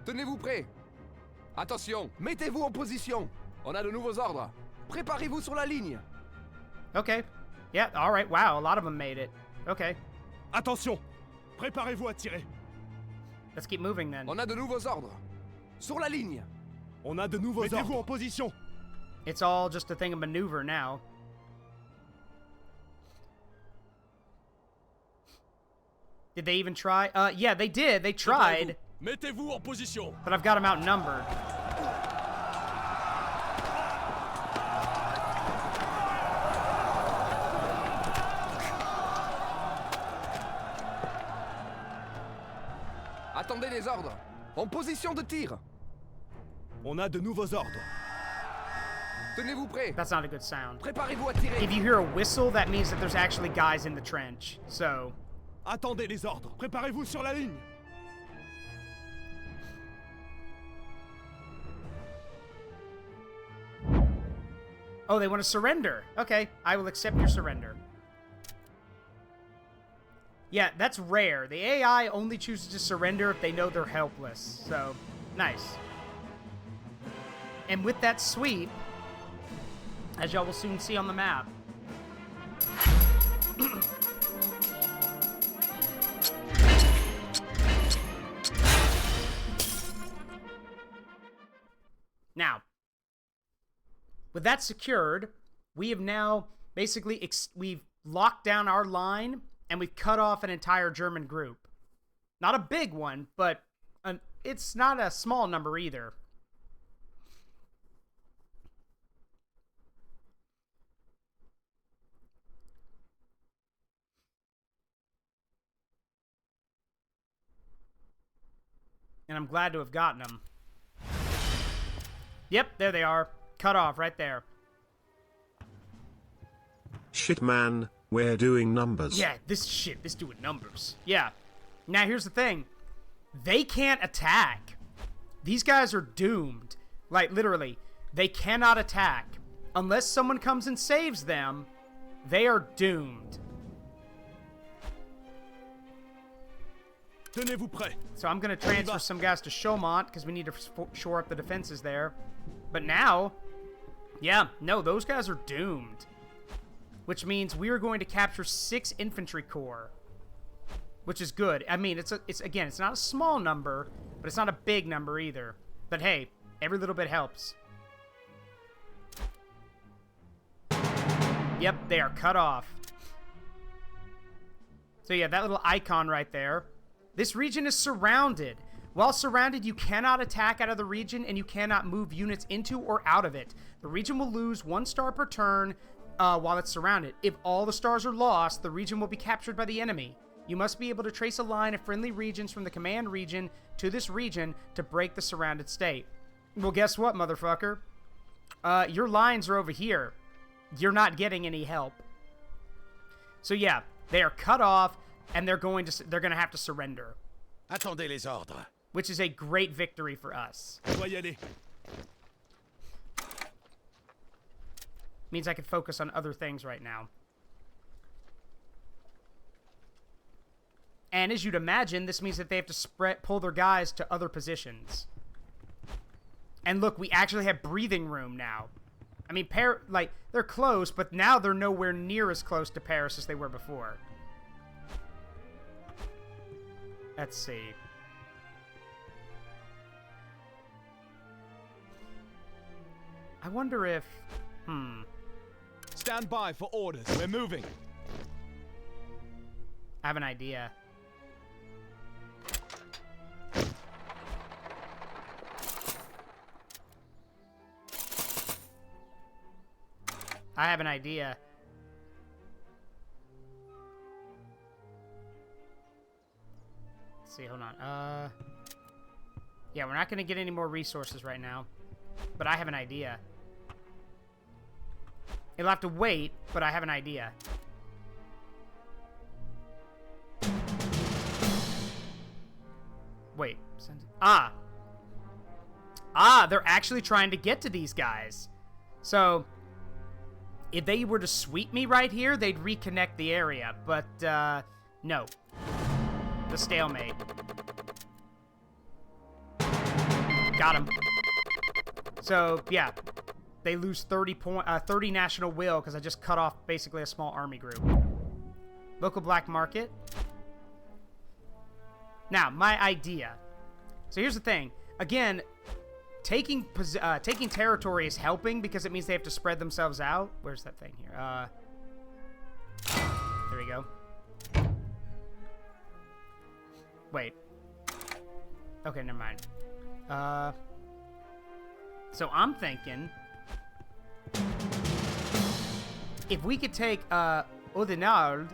Tenez-vous prêts. Attention, mettez-vous en position. On a de nouveaux ordres. Préparez-vous sur la ligne. Okay. Yeah, alright. Wow, a lot of them made it. Okay. Attention. Préparez-vous à tirer. Let's keep moving then. On a de nouveaux ordres. Sur la ligne. On a de nouveaux ordres. Mettez-vous en position. It's all just a thing of maneuver now. Did they even try? Yeah, they did. They tried. Mettez-vous en position. But I've got them outnumbered. Attendez les ordres. En position de tir. On a de nouveaux ordres. Tenez-vous prêts. That's not a good sound. Préparez-vous à tirer. If you hear a whistle, that means that there's actually guys in the trench. So, Attendez les ordres. Préparez-vous sur la ligne. oh, they want to surrender. Okay, I will accept your surrender. Yeah, that's rare. The AI only chooses to surrender if they know they're helpless. So, nice. And with that sweep, as y'all will soon see on the map, now, with that secured, we have now basically we've locked down our line and we've cut off an entire German group. Not a big one, but it's not a small number either. And I'm glad to have gotten them. Yep, there they are. Cut off right there. Shit man, we're doing numbers. Yeah, this doing numbers. Yeah. Now here's the thing. They can't attack. These guys are doomed. Like, literally. They cannot attack. Unless someone comes and saves them, they are doomed. Tenez-vous prêts. So I'm going to transfer some guys to Chaumont because we need to shore up the defenses there. But now, yeah, no, those guys are doomed. Which means we are going to capture 6 infantry corps. Which is good. I mean, it's again, it's not a small number, but it's not a big number either. But hey, every little bit helps. Yep, they are cut off. So yeah, that little icon right there. This region is surrounded. While surrounded, you cannot attack out of the region and you cannot move units into or out of it. The region will lose 1 star per turn while it's surrounded. If all the stars are lost, the region will be captured by the enemy. You must be able to trace a line of friendly regions from the command region to this region to break the surrounded state. Well, guess what, motherfucker? Your lines are over here. You're not getting any help. So yeah, they are cut off, and they're going to have to surrender. Attendez les ordres. Which is a great victory for us. On doit y aller. Means I can focus on other things right now. And as you'd imagine, this means that they have to pull their guys to other positions. And look, we actually have breathing room now. I mean, they're close, but now they're nowhere near as close to Paris as they were before. Let's see. I wonder if... Stand by for orders. We're moving. I have an idea. I have an idea. Let's see, hold on. Yeah, we're not going to get any more resources right now. But I have an idea. It'll have to wait, but I have an idea. Wait. They're actually trying to get to these guys. So, if they were to sweep me right here, they'd reconnect the area. But, no. The stalemate. Got him. So, yeah. They lose 30 national will because I just cut off basically a small army group. Local black market. Now, my idea. So here's the thing. Again, taking territory is helping because it means they have to spread themselves out. Where's that thing here? There we go. Wait. Okay, never mind. So I'm thinking if we could take Audenarde,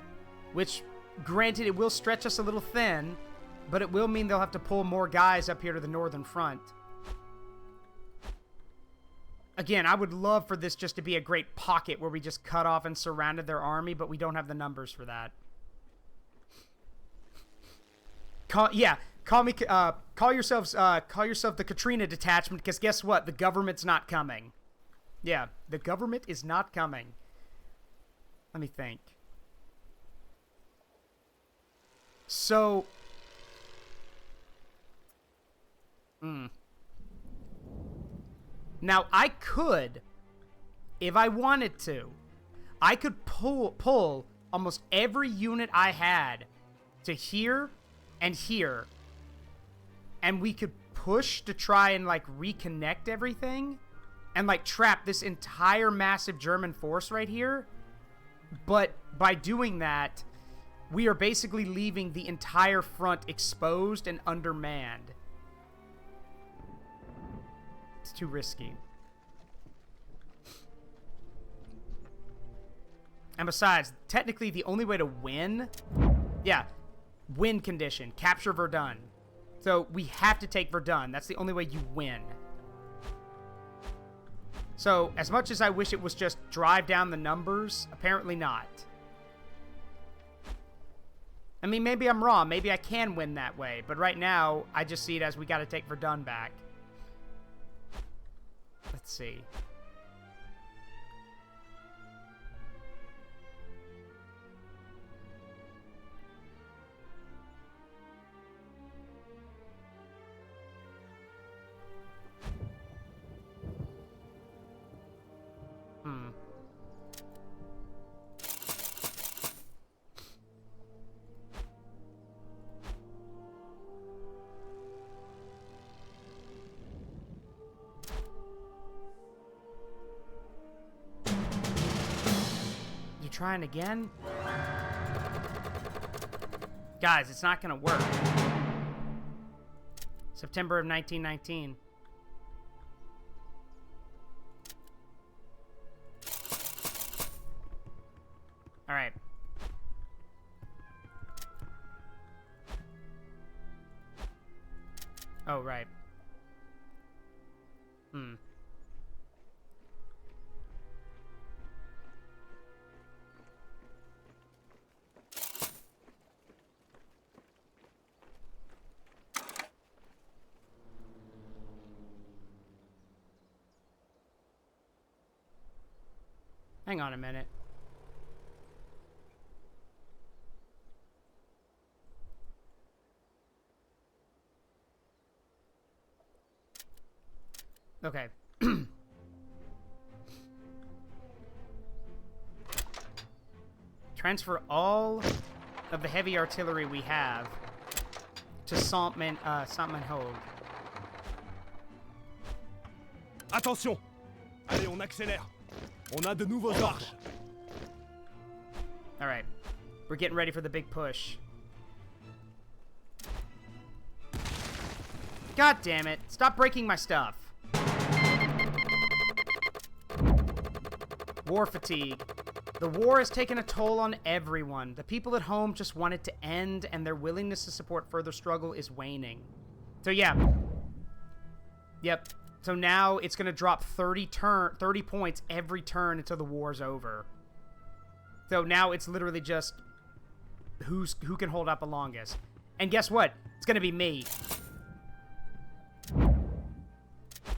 which granted it will stretch us a little thin, but it will mean they'll have to pull more guys up here to the northern front. Again, I would love for this just to be a great pocket where we just cut off and surrounded their army, but we don't have the numbers for that. Call yourself the Katrina detachment, because guess what? The government's not coming. Yeah, the government is not coming. Let me think. So, now I could, if I wanted to, I could pull almost every unit I had to here and here, and we could push to try and like reconnect everything and like trap this entire massive German force right here. But by doing that, we are basically leaving the entire front exposed and undermanned. It's too risky. And besides, technically the only way to win, win condition, capture Verdun. So we have to take Verdun. That's the only way you win. So as much as I wish it was just drive down the numbers, apparently not. I mean, maybe I'm wrong. Maybe I can win that way. But right now, I just see it as we got to take Verdun back. Let's see. Trying again? Guys, it's not gonna work. September of 1919. All right. Oh, right. Hang on a minute. Okay. Transfer all of the heavy artillery we have to Saint-Manhold. Attention! Allez, on accélère. On a de nouveaux ordres. All right. We're getting ready for the big push. God damn it. Stop breaking my stuff. War fatigue. The war has taken a toll on everyone. The people at home just want it to end, and their willingness to support further struggle is waning. So yeah. Yep. So now it's going to drop 30 points every turn until the war's over. So now it's literally just who can hold out the longest. And guess what? It's going to be me.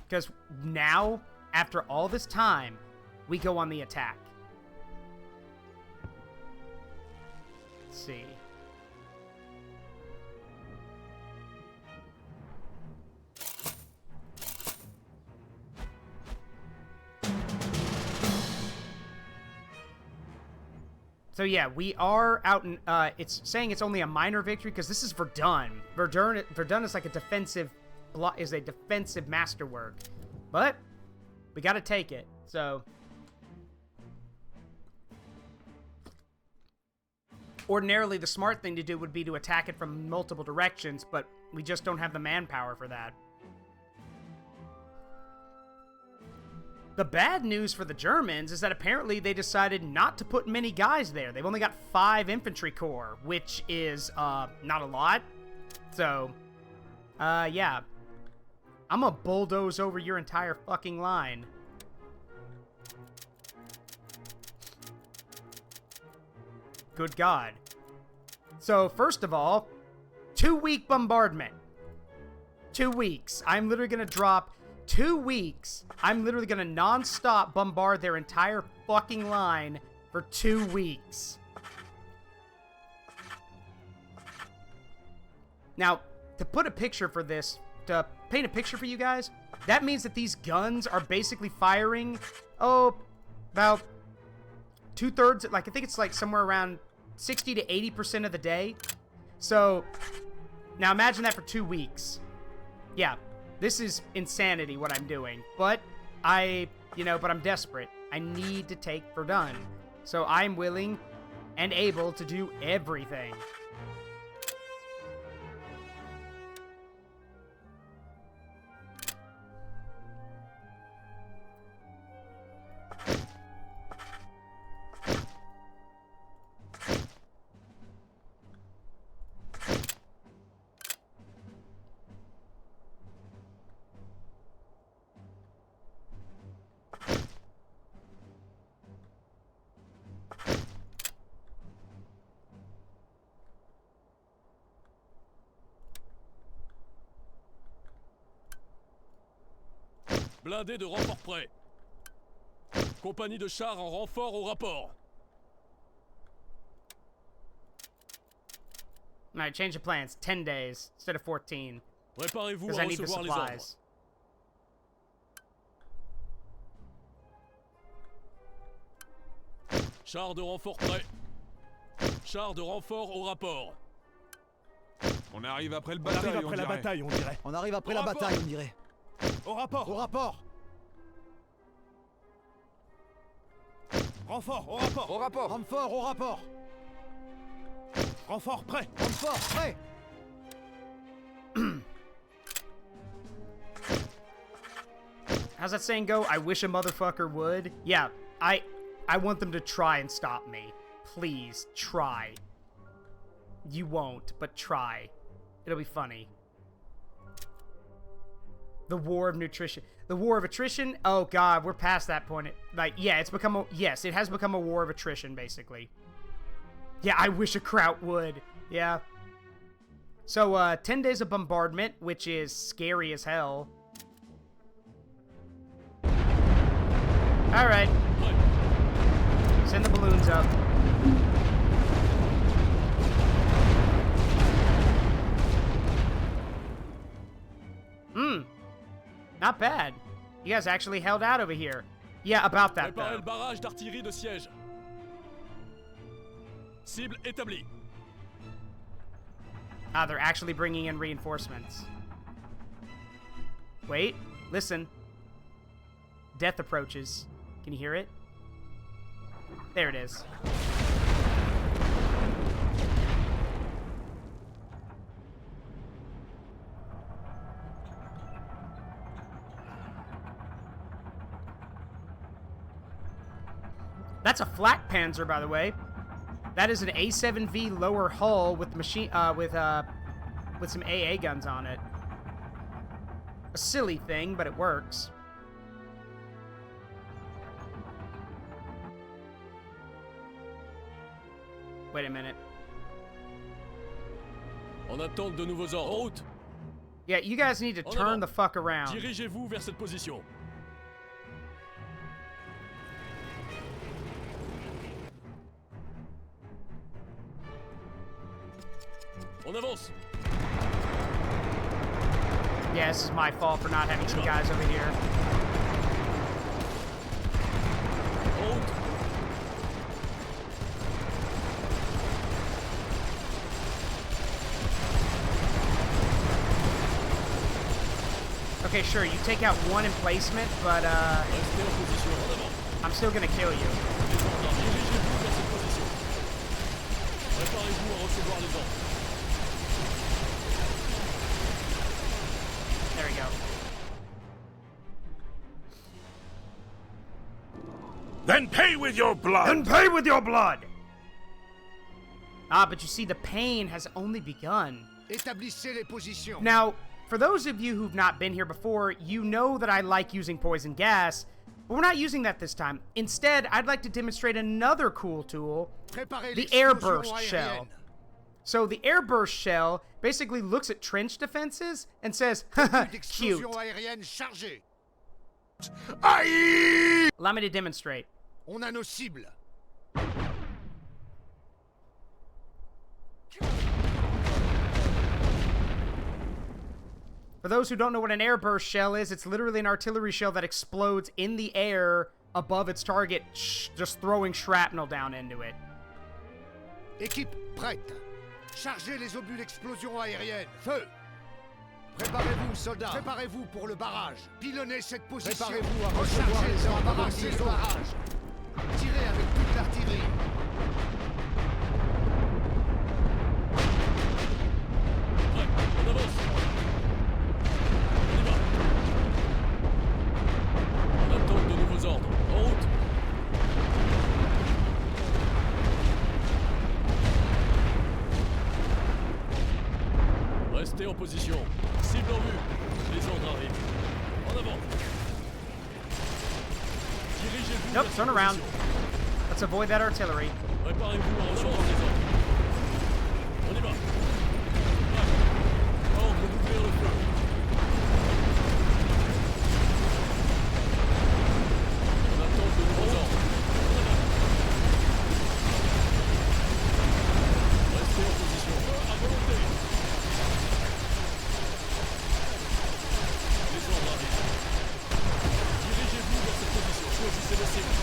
Because now, after all this time, we go on the attack. Let's see. So yeah, we are out in, it's saying it's only a minor victory because this is Verdun. Verdun is like a defensive masterwork. But we got to take it. So ordinarily the smart thing to do would be to attack it from multiple directions, but we just don't have the manpower for that. The bad news for the Germans is that apparently they decided not to put many guys there. They've only got 5 infantry corps, which is, not a lot. So, yeah. I'm gonna bulldoze over your entire fucking line. Good God. So, first of all, 2-week bombardment. 2 weeks. I'm literally gonna drop 2 weeks. I'm literally gonna non-stop bombard their entire fucking line for 2 weeks. Now, to put a picture for this, to paint a picture for you guys, that means that these guns are basically firing, about 2/3, like I think it's like somewhere around 60 to 80% of the day. So, now imagine that for 2 weeks. Yeah. This is insanity, what I'm doing. But but I'm desperate. I need to take Verdun. So I'm willing and able to do everything. Blindé de renfort prêt. Compagnie de chars en renfort au rapport. Alright, change of plans. 10 days instead of 14. Préparez-vous Because à I need the recevoir les ordres. supplies. Chars de renfort prêt. Chars de renfort au rapport. On arrive après le On arrive bataille, après la bataille, on dirait. On arrive après la rapport. bataille, on dirait. Au rapport. Au rapport. Renfort, au rapport. Au rapport. Renfort au rapport. Renfort prêt. Renfort, prêt. How's that saying go? I wish a motherfucker would. Yeah, I want them to try and stop me. Please, try. You won't, but try. It'll be funny. The war of nutrition. The war of attrition? Oh god, we're past that point. Like, yeah, it's become a... Yes, it has become a war of attrition, basically. Yeah, I wish a Kraut would. Yeah. So, 10 days of bombardment, which is scary as hell. Alright. Send the balloons up. Not bad. You guys actually held out over here. Yeah, about that, Préparez le though. barrage d'artillerie de siège. Cible établie. Ah, they're actually bringing in reinforcements. Wait, listen. Death approaches. Can you hear it? There it is. That's a flak panzer, by the way. That is an A7V lower hull with machine with some AA guns on it. A silly thing, but it works. Wait a minute. En attente de nouveaux ordres. Route. Yeah, you guys need to turn the fuck around. Dirigez-vous vers cette position. On avance. Yeah, this is my fault for not having some guys over here. Route. Okay, sure, you take out one emplacement, but Restez en position. En avant. I'm still gonna kill you. Les ordres. Dirigez-vous vers cette position. Préparez-vous à recevoir les ordres. There we go. Then pay with your blood! Then pay with your blood! Ah, but you see, the pain has only begun. Établissez les positions. Now, for those of you who've not been here before, you know that I like using poison gas, but we're not using that this time. Instead, I'd like to demonstrate another cool tool, Préparez the l'explosion airburst aérienne. shell. So the airburst shell basically looks at trench defenses and says, haha, cute. Explosion aérienne chargée. Aïe! Allow me to demonstrate. On a nos cibles. For those who don't know what an airburst shell is, it's literally an artillery shell that explodes in the air above its target, just throwing shrapnel down into it. Équipe prête. Chargez les obus d'explosion aérienne. Feu. Préparez-vous, soldats. Préparez-vous pour le barrage. Pilonnez cette position. Préparez-vous à recevoir les ordres. Avancez le barrage. Tirez avec toute l'artillerie. Prêt. On avance. On y va. En attente de nouveaux ordres. En route. Restez en position. Cible en vue. Les ordres arrivent. En avant. Dirigez-vous Nope, vers turn cette around. position. Let's avoid that artillery. Préparez-vous à recevoir les ordres. On y va. Prêt. Ordre d'ouvrir le feu. En attente de nouveaux ordres. En avant. Restez en position. Feu à volonté. Les ordres arrivent. Dirigez-vous vers cette position. Choisissez le cible.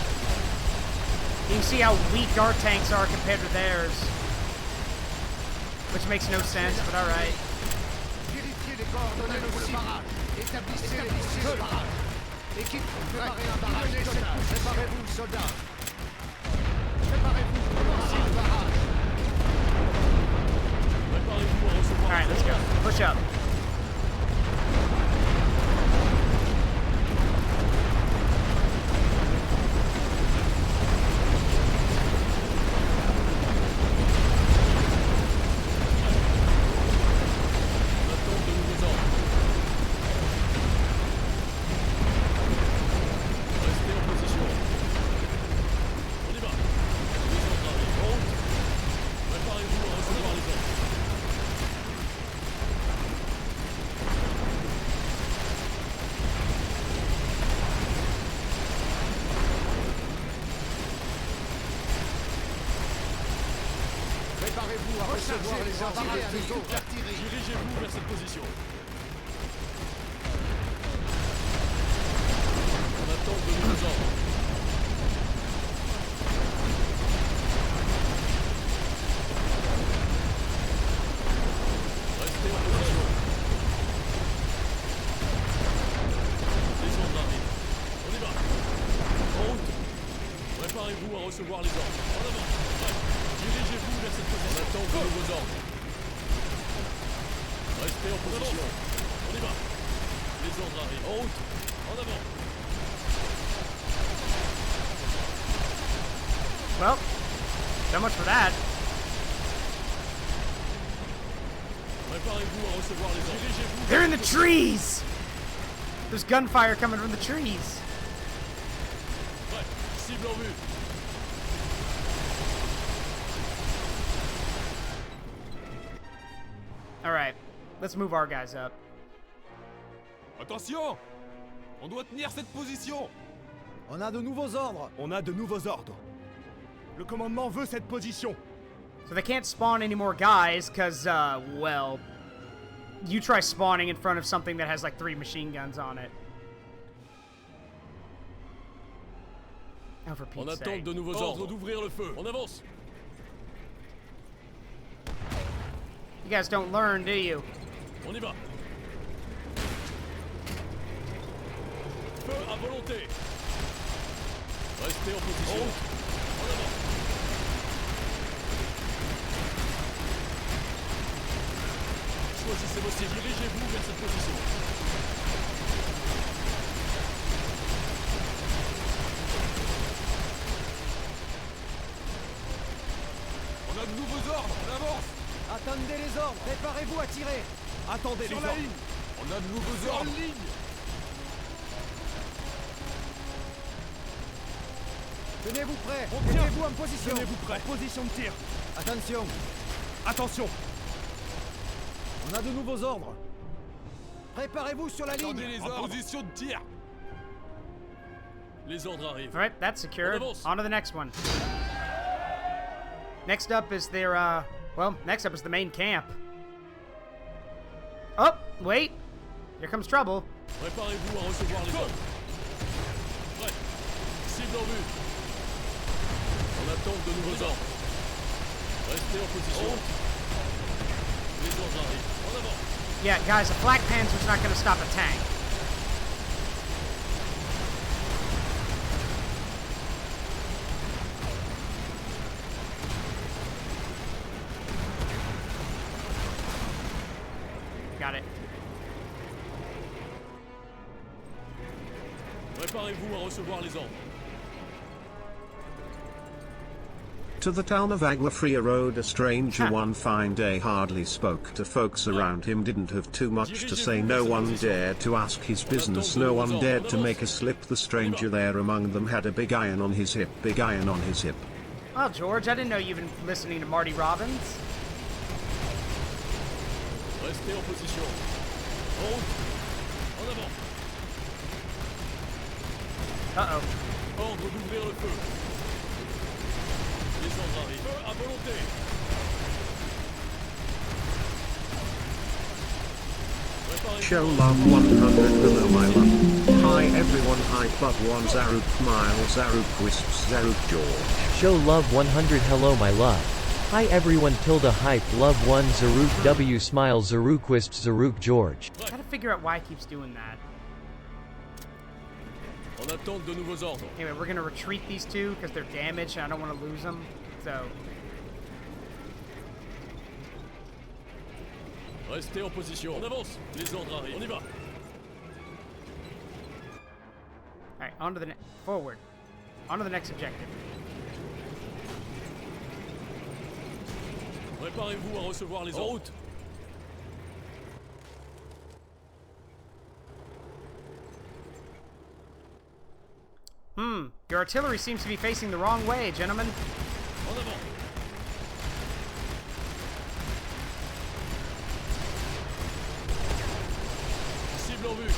You can see how weak our tanks are compared to theirs. Which makes no sense, but alright. Vérifiez les coordonnées pour le barrage. Établissez le barrage. Équipe, préparez un barrage. Préparez-vous, soldats. Préparez-vous pour lancer le barrage. Préparez-vous à recevoir. Alright, let's go. Push up. En attente de nouveaux ordres. Restez en position. On y va. Les ordres arrivent. En route. Préparez-vous à recevoir les ordres. Préparez-vous à recevoir les ordres avec toute l'artillerie. Dirigez-vous vers cette position. En attente de nouveaux ordres. Restez en position. Les ordres arrivent. On y va. En route. Préparez-vous à recevoir les ordres. En avant. Prêt. Dirigez-vous vers cette position. En attente de nouveaux ordres. Restez en position. On y va. Les ordres arrivent. En route. En avant. Well, so much for that. Préparez-vous à recevoir les ordres. Dirigez-vous. They're in the trees! There's gunfire coming from the trees. Prêt. Cible en vue. Alright, let's move our guys up. Attention! On doit tenir cette position! On a de nouveaux ordres. On a de nouveaux ordres. Le commandement veut cette position. So they can't spawn any more guys, because, well... You try spawning in front of something that has, like, 3 machine guns on it. Oh, for On Pete's attend sake. de nouveaux ordres d'ouvrir le feu. On avance. You guys don't learn, do you? On y va. Feu à volonté. Restez en position. En avant. Choisissez vos cibles. Dirigez-vous vers cette position. On a de nouveaux ordres, on avance! Attendez les ordres. Préparez-vous à tirer. Attendez Sur les la ordres. ligne. On a de nouveaux En ordres! ligne. Tenez-vous prêts. On tient. Mettez-vous en position. Tenez-vous prêts. Position de tir. Attention. Attention! On a de nouveaux ordres. Préparez-vous sur la Attendez ligne. les ordres. En position de tir. Les ordres arrivent. Alright, that's secured. On avance. On to the next one. Next up is their, well, next up is the main camp. Oh, wait. Here comes trouble. Préparez-vous à recevoir les ordres. Prêt. Cible en vue. On attend de nouveaux ordres. Restez en position. Les ordres arrivent. En avant. Yeah, guys, a Black Panther's not going to stop a tank. Got it. Préparez-vous à recevoir les ordres. To the town of Aglafria rode a stranger one fine day, hardly spoke to folks around him, didn't have too much to say, no one dared to ask his business, no one dared to make a slip. The stranger there among them had a big iron on his hip, big iron on his hip. Well, George, I didn't know you've been listening to Marty Robbins. Restez en position. En route. En avant. Uh-oh. Ordre d'ouvrir le feu. Les ordres arrivent. Feu à volonté. Préparez-vous. Show love 100 below my love. Hi everyone, hi Club 1 Zaruk Miles, Zaruk Wisps, Zaruk George. Show love 100 hello my love. Hi everyone tilde hype love 1 Zaruk W smile Zaruk Wisps Zaruk George. Gotta figure out why it keeps doing that. En attente de nouveaux ordres. Anyway, we're gonna retreat these two because they're damaged and I don't want to lose them. So, Restez en position. On avance. Les ordres arrivent. On y va. alright, on to the forward. On to the next objective. Préparez-vous à recevoir les ordres. En route. Your artillery seems to be facing the wrong way, gentlemen. En avant. Cible en vue.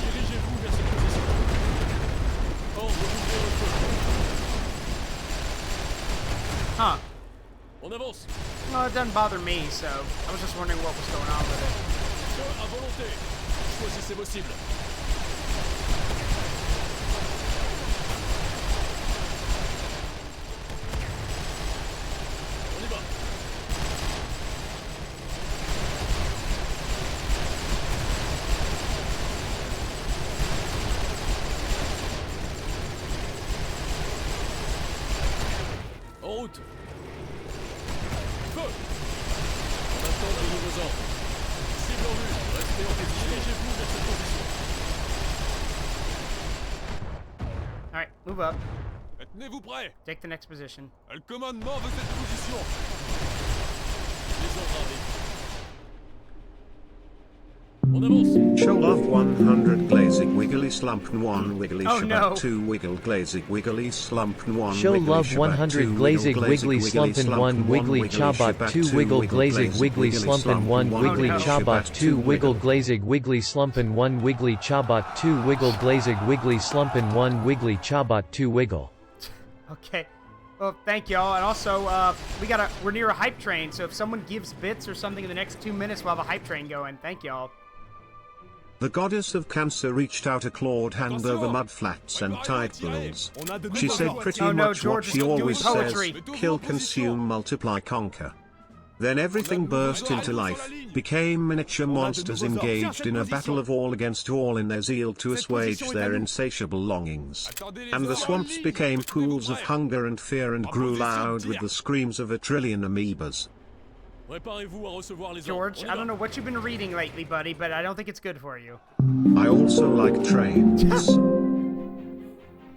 Dirigez-vous vers cette position. Ordre d'ouvrir le feu. Huh. On avance. Well, it doesn't bother me, so I was just wondering what was going on with it. Feu à volonté. Choisissez vos cibles. On y va. route. Feu. On attend de nouveaux ordres. Cible en vue. Restez en position. Dirigez-vous vers cette position. Alright, move up. Tenez-vous prêts. Take the next position. Le commandement veut cette position. Les ordres arrivent. On avance. Show love 100 glazing wiggly slump 1 wiggly Oh, shabat no. 2 wiggle glazing wiggly slump 1 Show wiggly love shabat 100 2 glazing wiggly slump and 1 wiggly wiggly chabot shabat 2 wiggle glazing wiggly slump and 1 wiggly no. chabot 2 wiggle glazing wiggly slump and 1 wiggly chabot 2 wiggle glazing wiggly slump and 1 wiggly chabot 2 wiggle. Okay. Well, thank y'all. And also, we're near a hype train, so if someone gives bits or something in the next 2 minutes, we'll have a hype train going. Thank y'all. The goddess of cancer reached out a clawed hand over mud flats and tide pools. She said pretty Oh, no, much George what she is doing always says, poetry. kill, consume, multiply, conquer. Then everything burst into life, became miniature monsters engaged in a battle of all against all in their zeal to assuage their insatiable longings. And the swamps became pools of hunger and fear and grew loud with the screams of a trillion amoebas. Préparez-vous à recevoir les ordres. George, On y I va. don't know what you've been reading lately, buddy, but I don't think it's good for you. I also like trains.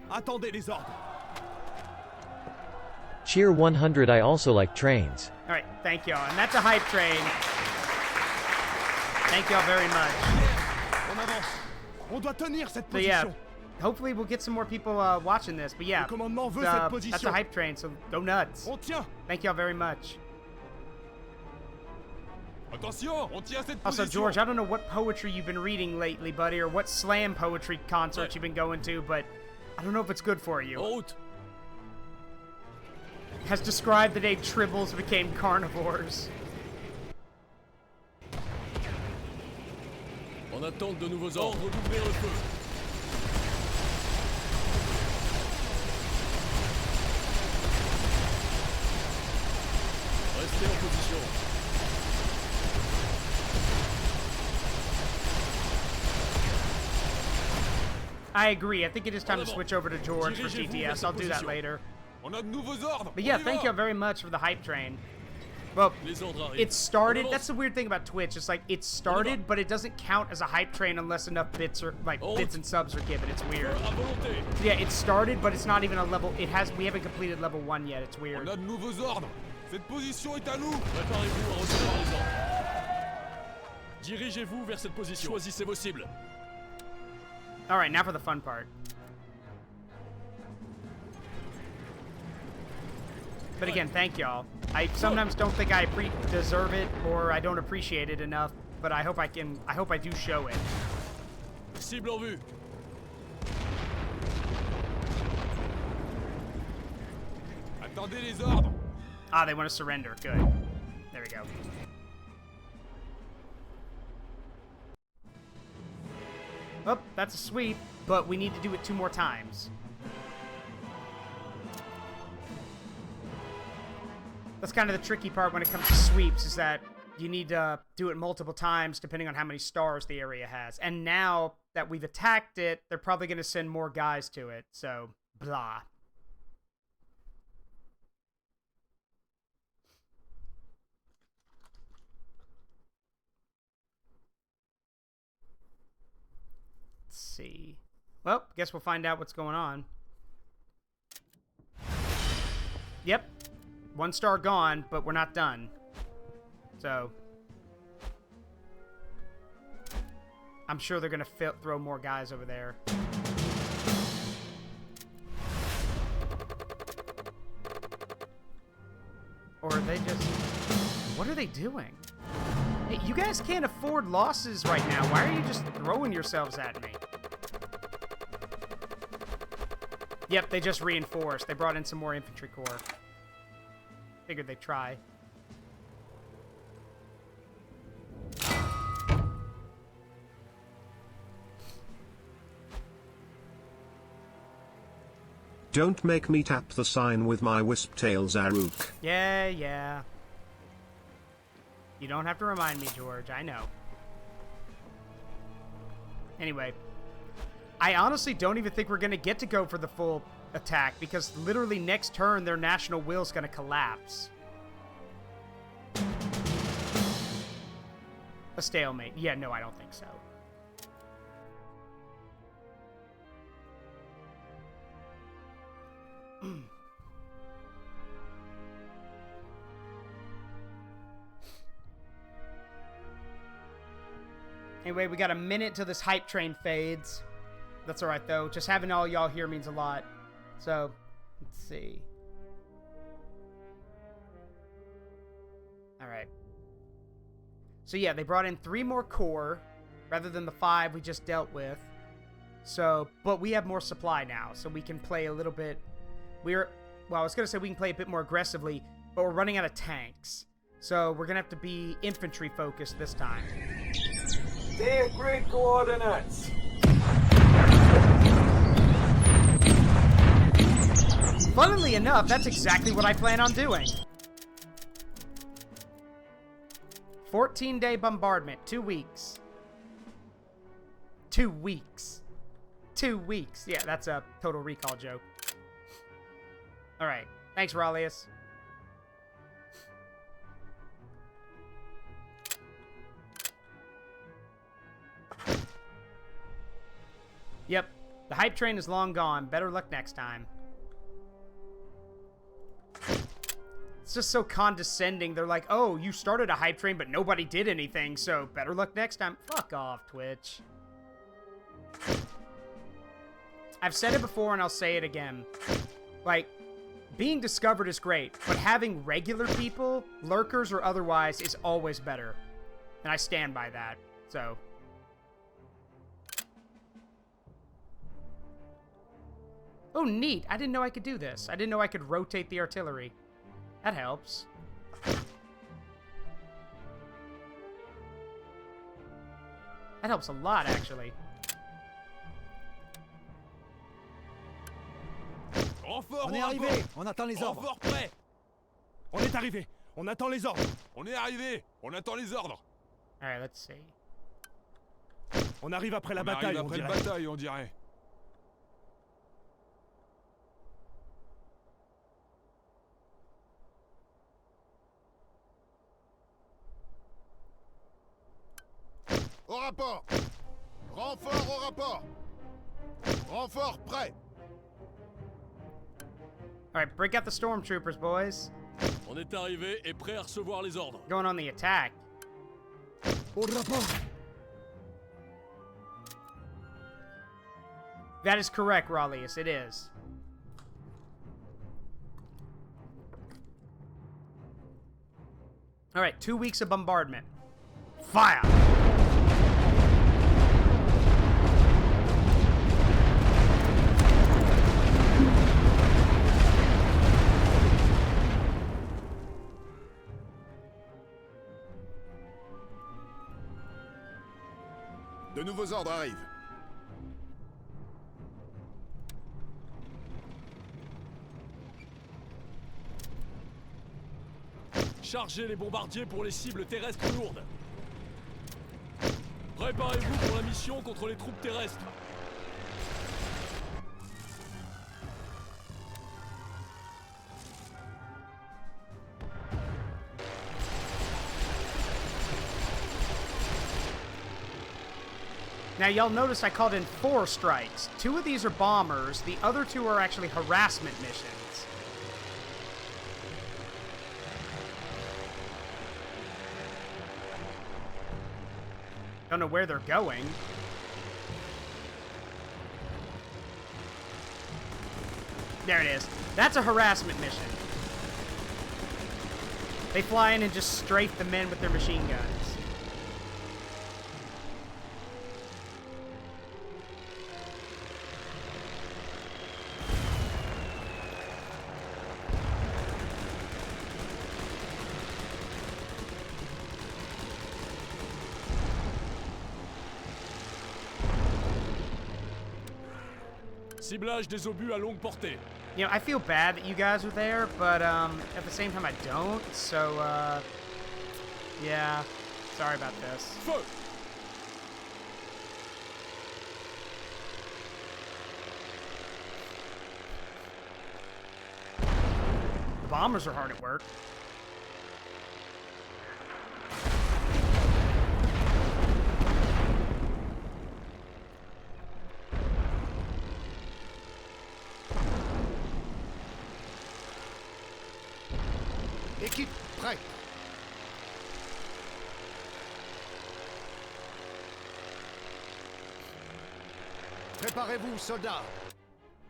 Attendez les ordres. Cheer 100 I also like trains. Alright, thank y'all. And that's a hype train. Thank y'all very much. On avance. On doit tenir cette So yeah, position. hopefully we'll get some more people watching this. But yeah, Le commandement veut the- cette that's position. a hype train, so go nuts. On tient. Thank y'all very much. Attention, on tient cette Also, position. George, I don't know what poetry you've been reading lately, buddy, or what slam poetry concerts you've been going to, but I don't know if it's good for you. En route. Has described the day tribbles became carnivores. En attente de nouveaux ordres. D'ouvrir le feu. Restez en position. I agree. I think it is time to switch over to George for GTS. I'll do that later. On a de nouveaux ordres. But yeah, On y thank va. you very much for the hype train. Well, Les ordres arrivent. it started. On That's the weird thing about Twitch. It's like it started, but it doesn't count as a hype train unless enough bits or bits and subs are given. It's weird. À volonté. So yeah, it started, but it's not even a level. We haven't completed level 1 yet. It's On weird. a de nouveaux ordres. Cette position est à nous. Préparez-vous à recevoir les ordres. Dirigez-vous vers cette position. Choisissez vos cibles. All right, now for the fun part. But again, thank y'all. I sometimes don't think I deserve it or I don't appreciate it enough, but I hope I can. I hope I do show it. Cible en vue. Attendez les ordres. Ah, they want to surrender. Good. There we go. Oh, that's a sweep, but we need to do it 2 more times. That's kind of the tricky part when it comes to sweeps, is that you need to do it multiple times depending on how many stars the area has. And now that we've attacked it, they're probably going to send more guys to it, so blah. Let's see. Well, guess we'll find out what's going on. Yep. 1 star gone, but we're not done. So I'm sure they're going to throw more guys over there. Or are they just... What are they doing? Hey, you guys can't afford losses right now. Why are you just throwing yourselves at me? Yep, they just reinforced. They brought in some more infantry corps. Figured they'd try. Don't make me tap the sign with my wisp tail, Zaruk. Yeah. You don't have to remind me, George. I know. Anyway. I honestly don't even think we're going to get to go for the full attack because literally next turn their national will's gonna collapse. A stalemate. Yeah, no, I don't think so. Anyway, we got a minute till this hype train fades. That's alright, though. Just having all y'all here means a lot. So, let's see. Alright. So, yeah, they brought in 3 more core, rather than the 5 we just dealt with. So, but we have more supply now, so we can play a little bit... well, I was going to say we can play a bit more aggressively, but we're running out of tanks. So, we're going to have to be infantry-focused this time. Their grid coordinates. Funnily enough, that's exactly what I plan on doing. 14-day bombardment, 2 weeks. 2 weeks. 2 weeks. Yeah, that's a Total Recall joke. Alright. Thanks, Rallius. Yep. The hype train is long gone. Better luck next time. It's just so condescending. They're like, oh, you started a hype train, but nobody did anything, so better luck next time. Fuck off, Twitch. I've said it before, and I'll say it again. Like, being discovered is great, but having regular people, lurkers or otherwise, is always better. And I stand by that, so... Oh, neat. I didn't know I could do this. I didn't know I could rotate the artillery. That helps. That helps a lot, actually. On est arrivé. On attend les ordres. Renfort prêt. On est arrivé. On attend les ordres. On est arrivé. On attend les ordres. Alright, let's see. On arrive après la On bataille, arrive après la bataille, on dirait. Au rapport. Renfort au rapport. Renfort prêt. Alright, break out the stormtroopers, boys. On est arrivé et prêt à recevoir les ordres. Going on the attack. Au rapport. That is correct, Rallius. It is. Alright, 2 weeks of bombardment. Fire! De nouveaux ordres arrivent. Chargez les bombardiers pour les cibles terrestres lourdes. Préparez-vous pour la mission contre les troupes terrestres. Now, y'all notice I called in 4 strikes. 2 of these are bombers. The other 2 are actually harassment missions. Don't know where they're going. There it is. That's a harassment mission. They fly in and just strafe the men with their machine guns. Ciblage des obus à longue portée. You know, I feel bad that you guys are there, but at the same time I don't, so yeah, sorry about this. Feu! bombers are hard at work. Équipe prête. Préparez-vous, soldats.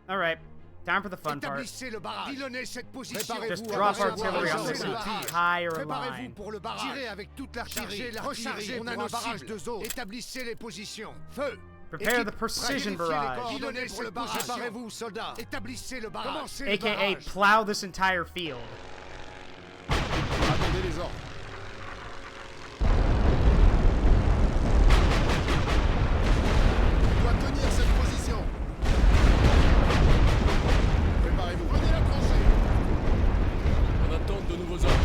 All right, time for the fun part. Établissez le barrage. Pilonnez cette position. Just drop artillery on this entire Préparez-vous line. pour le barrage. Tirez avec toute l'artillerie. Rechargez. On a nos barrages de zone. Établissez les positions. Feu. Prepare the precision barrage. Pilonnez pour le barrage. Préparez-vous, soldats. Établissez le barrage. Commencez le AKA barrage. plow this entire field. Attendez les ordres. On doit tenir cette position. Préparez-vous. Prenez la tranchée. En attente de nouveaux ordres.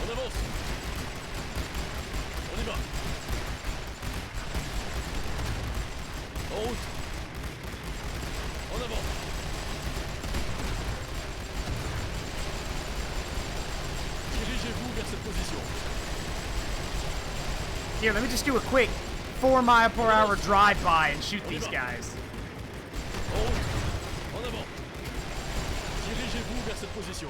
On avance. On y va. En route. En avant. Dirigez-vous vers cette position. Here, let me just do a quick 4-mile-per-hour drive-by and shoot these guys. En route. En avant. Dirigez-vous vers cette position.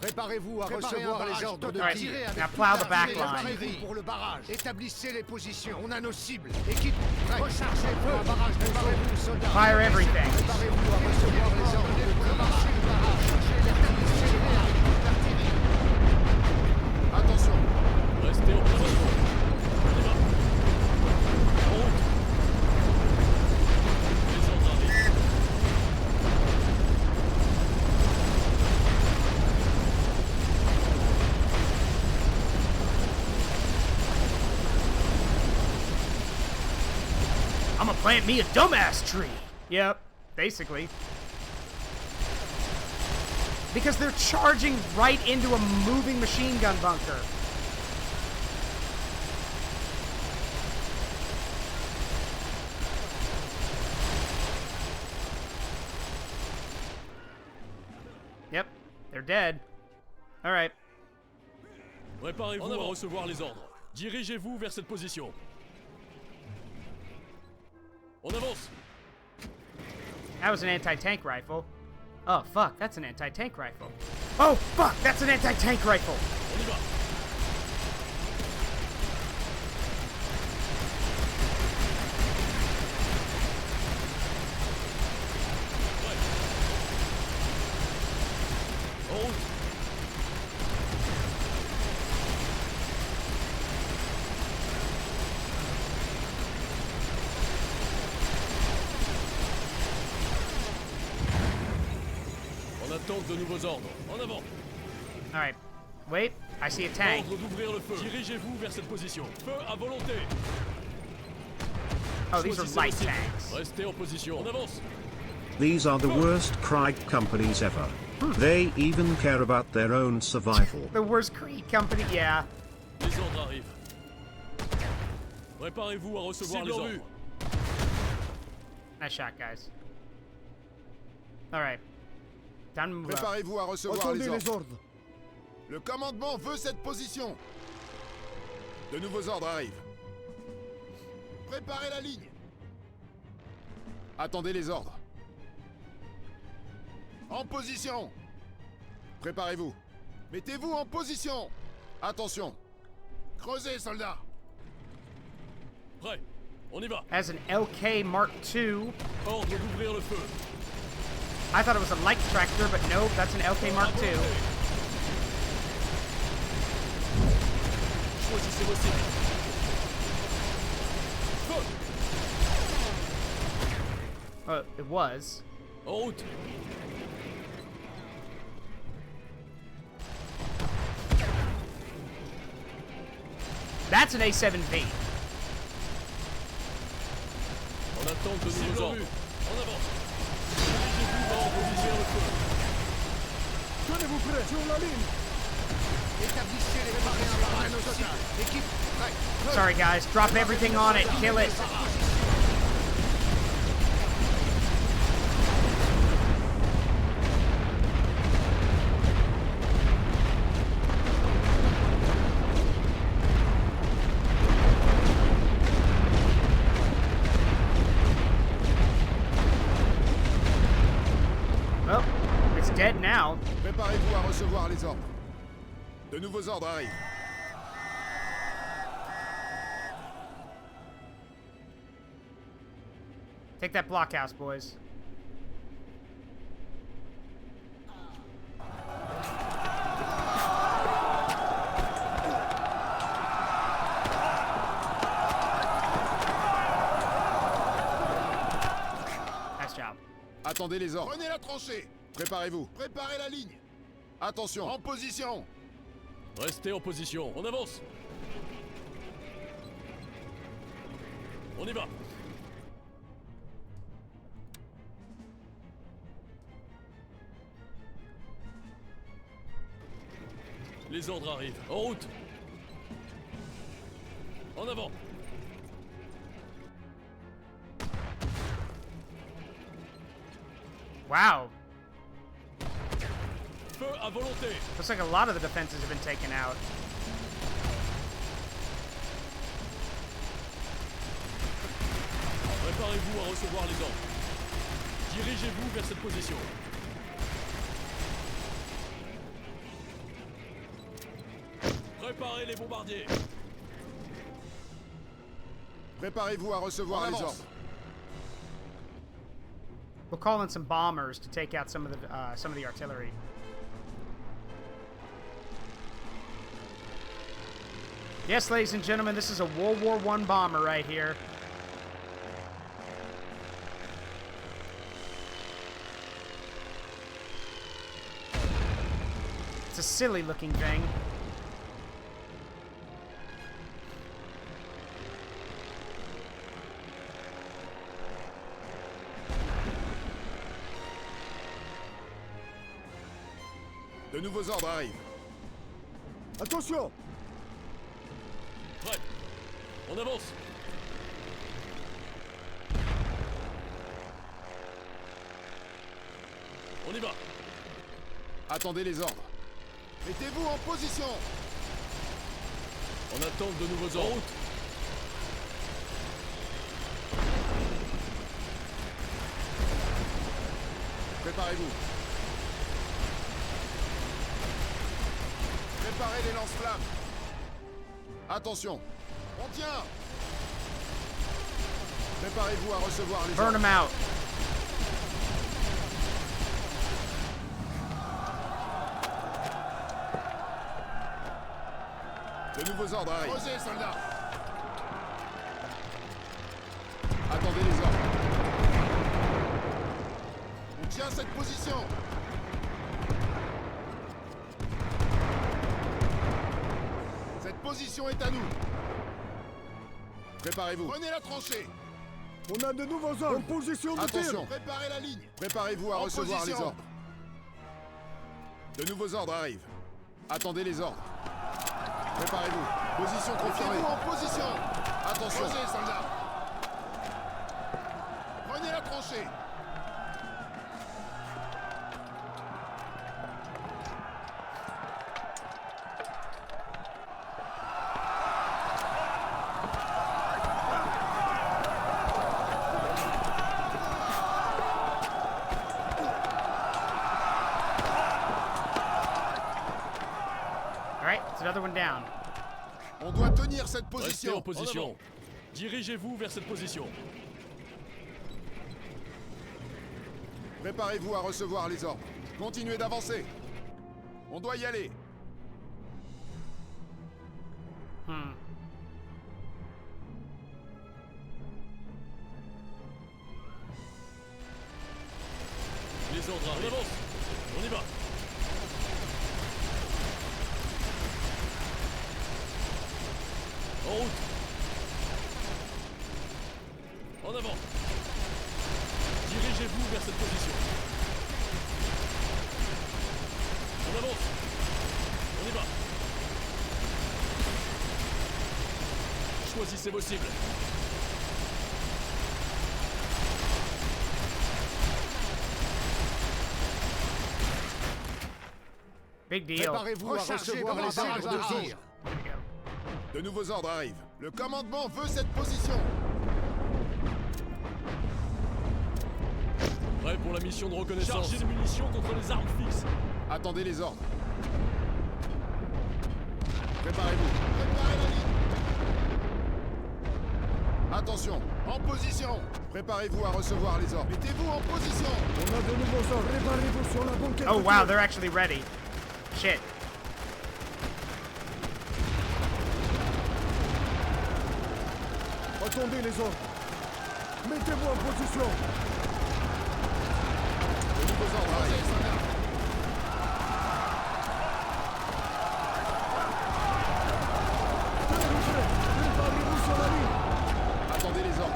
Préparez-vous à recevoir les ordres de Alright, tirer avec now toute plow the back l'artillerie. line. Préparez-vous pour le barrage. Établissez les positions. On a nos cibles. Équipe prête. Rechargez pour le barrage. Préparez-vous, soldats. Fire everything. Préparez-vous à recevoir les ordres de commencer le barrage. Établissez le barrage. L'artillerie. Attention. Restez en position. On y va. En route. Les ordres arrivent. I'm gonna plant me a dumbass tree. Yep, basically. Because they're charging right into a moving machine gun bunker. Yep, they're dead. All right. Préparez-vous à recevoir les ordres. Dirigez-vous vers cette position. On avance. That was an anti-tank rifle. Oh, fuck, that's an anti-tank rifle. Oh, fuck, that's an anti-tank rifle. On y va. Ouais. En route. En attente de nouveaux ordres. En avant. All right. Wait, I see a tank. Ordre d'ouvrir le feu. Dirigez-vous vers cette position. Feu à volonté. Oh, these are Choisissez light le cible. tanks. Restez en position. On avance. These are the worst Krieg companies ever. They even care about their own survival. The worst Creed company, yeah. Les ordres arrivent. Préparez-vous à recevoir les ordres. Nice shot, guys. All right. Time to move up. Préparez-vous à recevoir Attendez les les ordres. ordres. Le commandement veut cette position. De nouveaux ordres arrivent. Préparez la ligne. Attendez les ordres. En position. Préparez-vous. Mettez-vous en position. Attention. Creusez, soldats. Prêt. On y va. Has an LK Mark II. Ordre d'ouvrir le feu. I thought it was a light tractor, but nope, that's an LK Mark II. Choisissez vos cibles. Feu. It was. En route. That's an A7V. En attend de nouveaux Cible en ordres. vue. En avant. Dirigez-vous vers cette position de feu. Tenez-vous prêts sur la ligne. Établissez les barrières à barrage aux cibles. Équipe, prête. Feu. Sorry, guys. Drop everything on it. Kill it. Well, it's dead now. Préparez-vous à recevoir les ordres. De nouveaux ordres arrivent. Take that blockhouse, boys. Nice job. Attendez les ordres. Prenez la tranchée. Préparez-vous. Préparez la ligne. Attention, en position. Restez en position. On avance. On y va. Les ordres arrivent. En route. En avant. Wow. Feu à volonté. Looks like a lot of the defenses have been taken out. Préparez-vous à recevoir les ordres. Dirigez-vous vers cette position. Préparez les bombardiers. Préparez-vous à recevoir les ordres. We'll call in some bombers to take out some of the artillery. Yes, ladies and gentlemen, this is a World War I bomber right here. It's a silly looking thing. De nouveaux ordres arrivent. Attention. Prêt. On avance. On y va. Attendez les ordres. Mettez-vous en position. On attend de nouveaux ordres. En route. Préparez-vous. Préparez les lance-flammes. Attention. On tient. Préparez-vous à recevoir les Burn ordres. them out. De nouveaux ordres arrivent. Posez, soldats. Attendez les ordres. On tient cette position. Cette position est à nous. Préparez-vous. Prenez la tranchée. On a de nouveaux ordres. En position de tir. Attention. Préparez la ligne. Préparez-vous à En recevoir position. les ordres. De nouveaux ordres arrivent. Attendez les ordres. Préparez-vous. Position confirmée. Mettez-vous en position. Attention. Posez, soldats. Prenez la tranchée. Alright, it's another one down. On doit tenir cette Restez en position. position. Dirigez-vous vers cette position. Préparez-vous à recevoir les ordres. Continuez d'avancer. On doit y aller. Les ordres arrivent. On avance. On y va. En route. En avant. vers cette position. On avance. On y va. Choisissez vos cibles. Big deal. Préparez-vous à recevoir les ordres de tir. De nouveaux ordres arrivent. Le commandement veut cette position. Prêt pour la mission de reconnaissance. Chargez les munitions contre les armes fixes. Attendez les ordres. Préparez-vous. Préparez la ligne. Attention, en position. Préparez-vous à recevoir les ordres. Mettez-vous en position. On a de nouveaux ordres. Préparez-vous sur la banquette. Oh wow, they're actually ready. Shit. Attendez les ordres. Mettez-vous en position. De nouveaux ordres arrivent. Tenez-vous prêts. Préparez-vous sur la ligne. Attendez les ordres.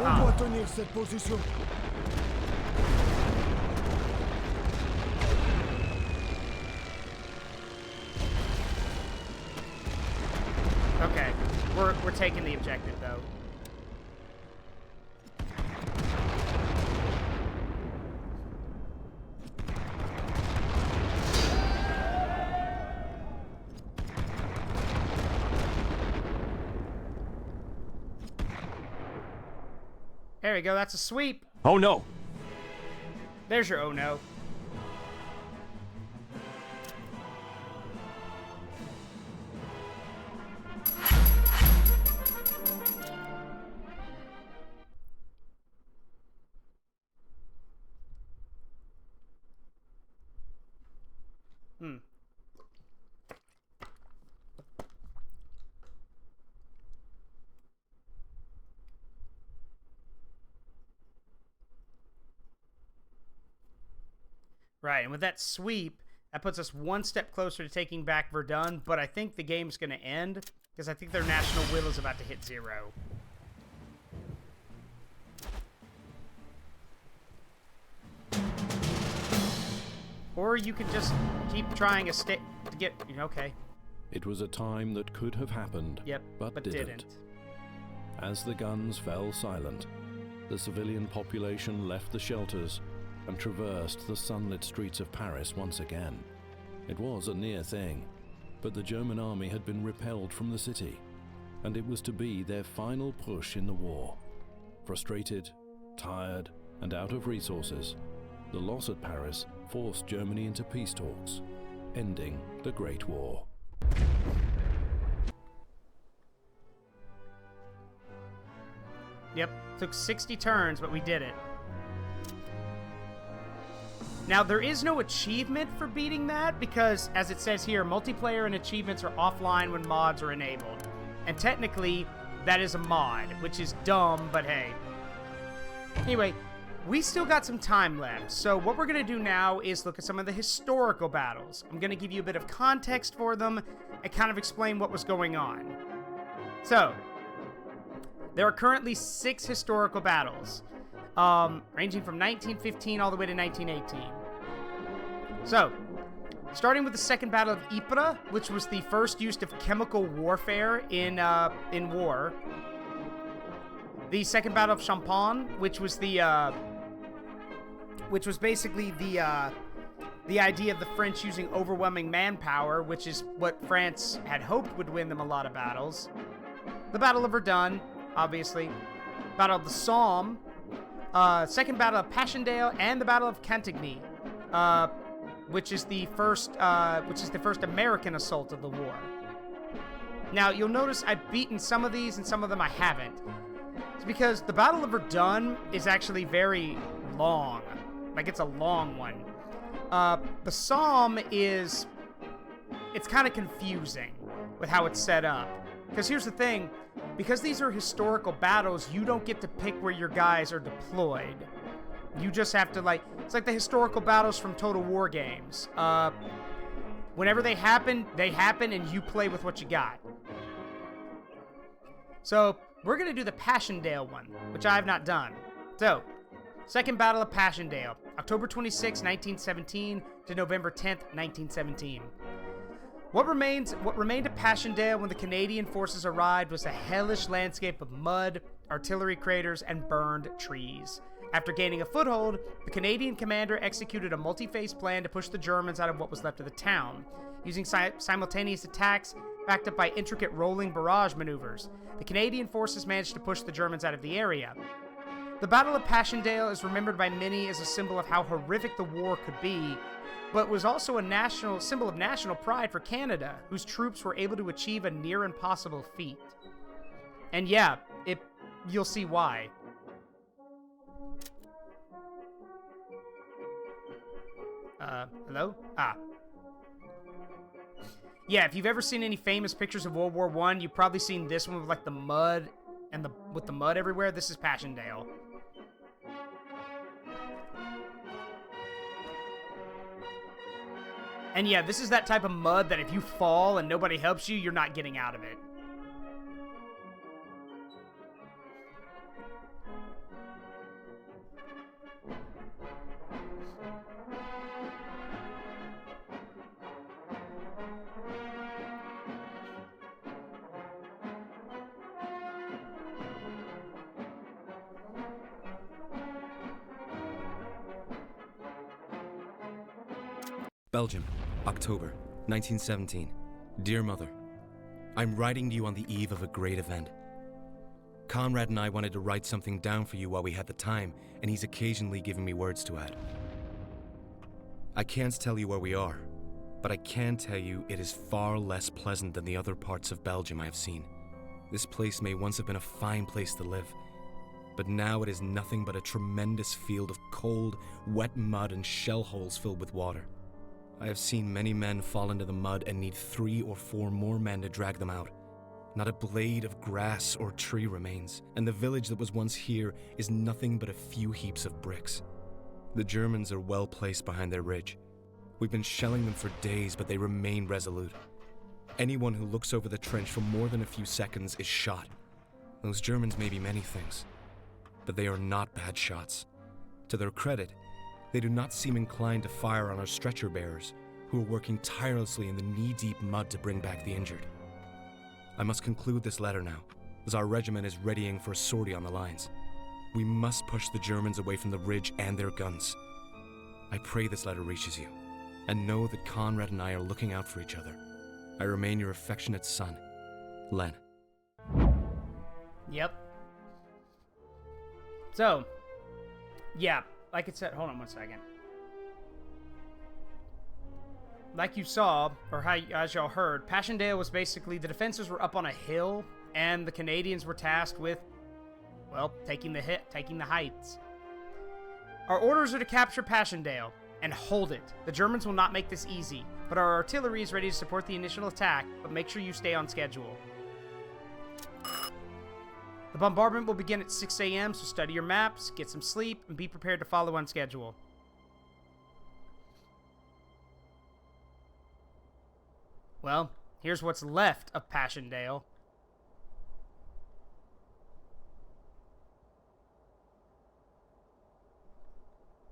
On doit tenir cette position. Okay, we're taking the objective though. There we go, that's a sweep. Oh no! There's your oh no. Right, and with that sweep, that puts us one step closer to taking back Verdun, but I think the game's going to end, because I think their national will is about to hit 0. Or you can just keep trying to get, okay. It was a time that could have happened, Yep, but didn't. As the guns fell silent, the civilian population left the shelters and traversed the sunlit streets of Paris once again. It was a near thing, but the German army had been repelled from the city, and it was to be their final push in the war. Frustrated, tired, and out of resources, the loss at Paris forced Germany into peace talks, ending the Great War. Yep, took 60 turns, but we did it. Now, there is no achievement for beating that because, as it says here, multiplayer and achievements are offline when mods are enabled. And technically, that is a mod, which is dumb, but hey. Anyway, we still got some time left, so what we're going to do now is look at some of the historical battles. I'm going to give you a bit of context for them and kind of explain what was going on. So, there are currently 6 historical battles. Ranging from 1915 all the way to 1918. So, starting with the Second Battle of Ypres, which was the first use of chemical warfare in war. The Second Battle of Champagne, which was basically the idea of the French using overwhelming manpower, which is what France had hoped would win them a lot of battles. The Battle of Verdun, obviously. Battle of the Somme. Second Battle of Passchendaele and the Battle of Cantigny, which is the first American assault of the war. Now you'll notice I've beaten some of these and some of them I haven't. It's because the Battle of Verdun is actually very long, like it's a long one. The Somme it's kind of confusing with how it's set up. Because here's the thing, because these are historical battles, you don't get to pick where your guys are deployed. You just have to, it's like the historical battles from Total War games. Whenever they happen, and you play with what you got. So, we're going to do the Passchendaele one, which I have not done. So, Second Battle of Passchendaele, October 26, 1917 to November 10th, 1917. What remained of Passchendaele when the Canadian forces arrived was a hellish landscape of mud, artillery craters, and burned trees. After gaining a foothold, the Canadian commander executed a multi-phase plan to push the Germans out of what was left of the town, using simultaneous attacks backed up by intricate rolling barrage maneuvers. The Canadian forces managed to push the Germans out of the area. The Battle of Passchendaele is remembered by many as a symbol of how horrific the war could be, but was also a symbol of national pride for Canada, whose troops were able to achieve a near impossible feat. And yeah, you'll see why. Hello? Yeah, if you've ever seen any famous pictures of World War I, you've probably seen this one with like the mud and with the mud everywhere. This is Passchendaele. And yeah, this is that type of mud that if you fall and nobody helps you, you're not getting out of it. Belgium, October, 1917. Dear Mother, I'm writing to you on the eve of a great event. Conrad and I wanted to write something down for you while we had the time, and he's occasionally given me words to add. I can't tell you where we are, but I can tell you it is far less pleasant than the other parts of Belgium I have seen. This place may once have been a fine place to live, but now it is nothing but a tremendous field of cold, wet mud and shell holes filled with water. I have seen many men fall into the mud and need 3 or 4 more men to drag them out. Not a blade of grass or tree remains, and the village that was once here is nothing but a few heaps of bricks. The Germans are well placed behind their ridge. We've been shelling them for days, but they remain resolute. Anyone who looks over the trench for more than a few seconds is shot. Those Germans may be many things, but they are not bad shots. To their credit, they do not seem inclined to fire on our stretcher bearers, who are working tirelessly in the knee-deep mud to bring back the injured. I must conclude this letter now, as our regiment is readying for a sortie on the lines. We must push the Germans away from the ridge and their guns. I pray this letter reaches you, and know that Conrad and I are looking out for each other. I remain your affectionate son, Len. Yep. So, yeah. Like it said, hold on one second. Like you saw, or as y'all heard, Passchendaele was basically, the defenses were up on a hill, and the Canadians were tasked with, well, taking the heights. Our orders are to capture Passchendaele, and hold it. The Germans will not make this easy, but our artillery is ready to support the initial attack, but make sure you stay on schedule. The bombardment will begin at 6 a.m., so study your maps, get some sleep, and be prepared to follow on schedule. Well, here's what's left of Passchendaele.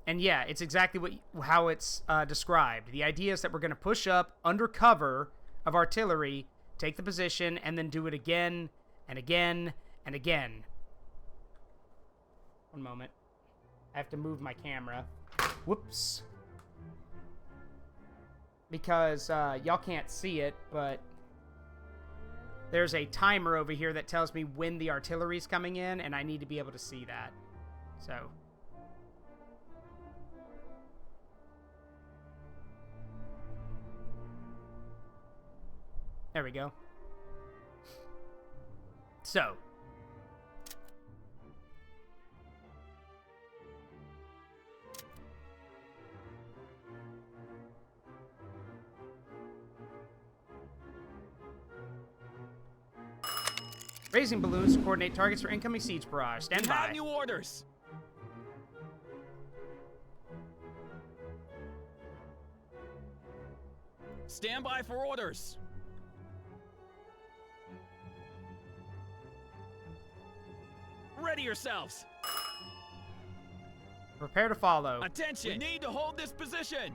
And yeah, it's exactly how it's described. The idea is that we're going to push up under cover of artillery, take the position, and then do it again and again and again. One moment. I have to move my camera. Whoops. Because y'all can't see it, but there's a timer over here that tells me when the artillery's coming in, and I need to be able to see that. So. There we go. So. Raising balloons to coordinate targets for incoming siege barrage. Stand by. New orders. Stand by for orders. Ready yourselves. Prepare to follow. Attention! We need to hold this position.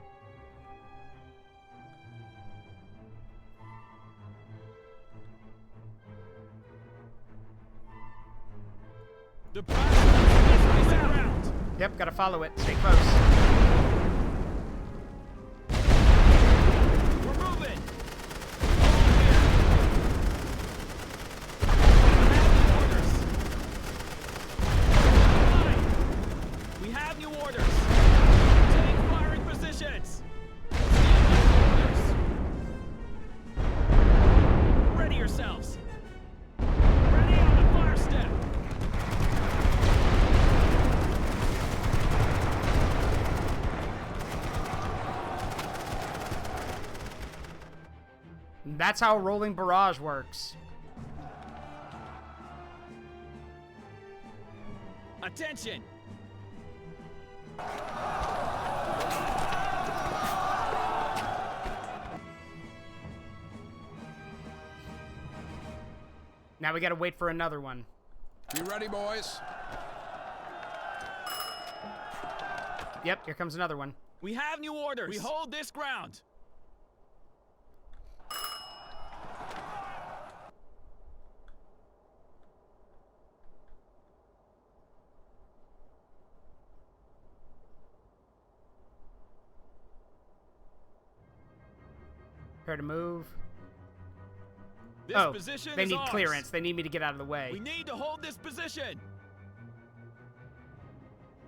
The prize is around. Yep, gotta follow it. Stay close. We're moving. We have new orders. Take firing positions. Ready yourselves. Ready on the fire step. That's how a rolling barrage works. Attention. Now we gotta wait for another one. Be ready, boys. Yep, here comes another one. We have new orders. We hold this ground. Prepare to move. This Oh, position they is need ours. clearance. They need me to get out of the way. We need to hold this position.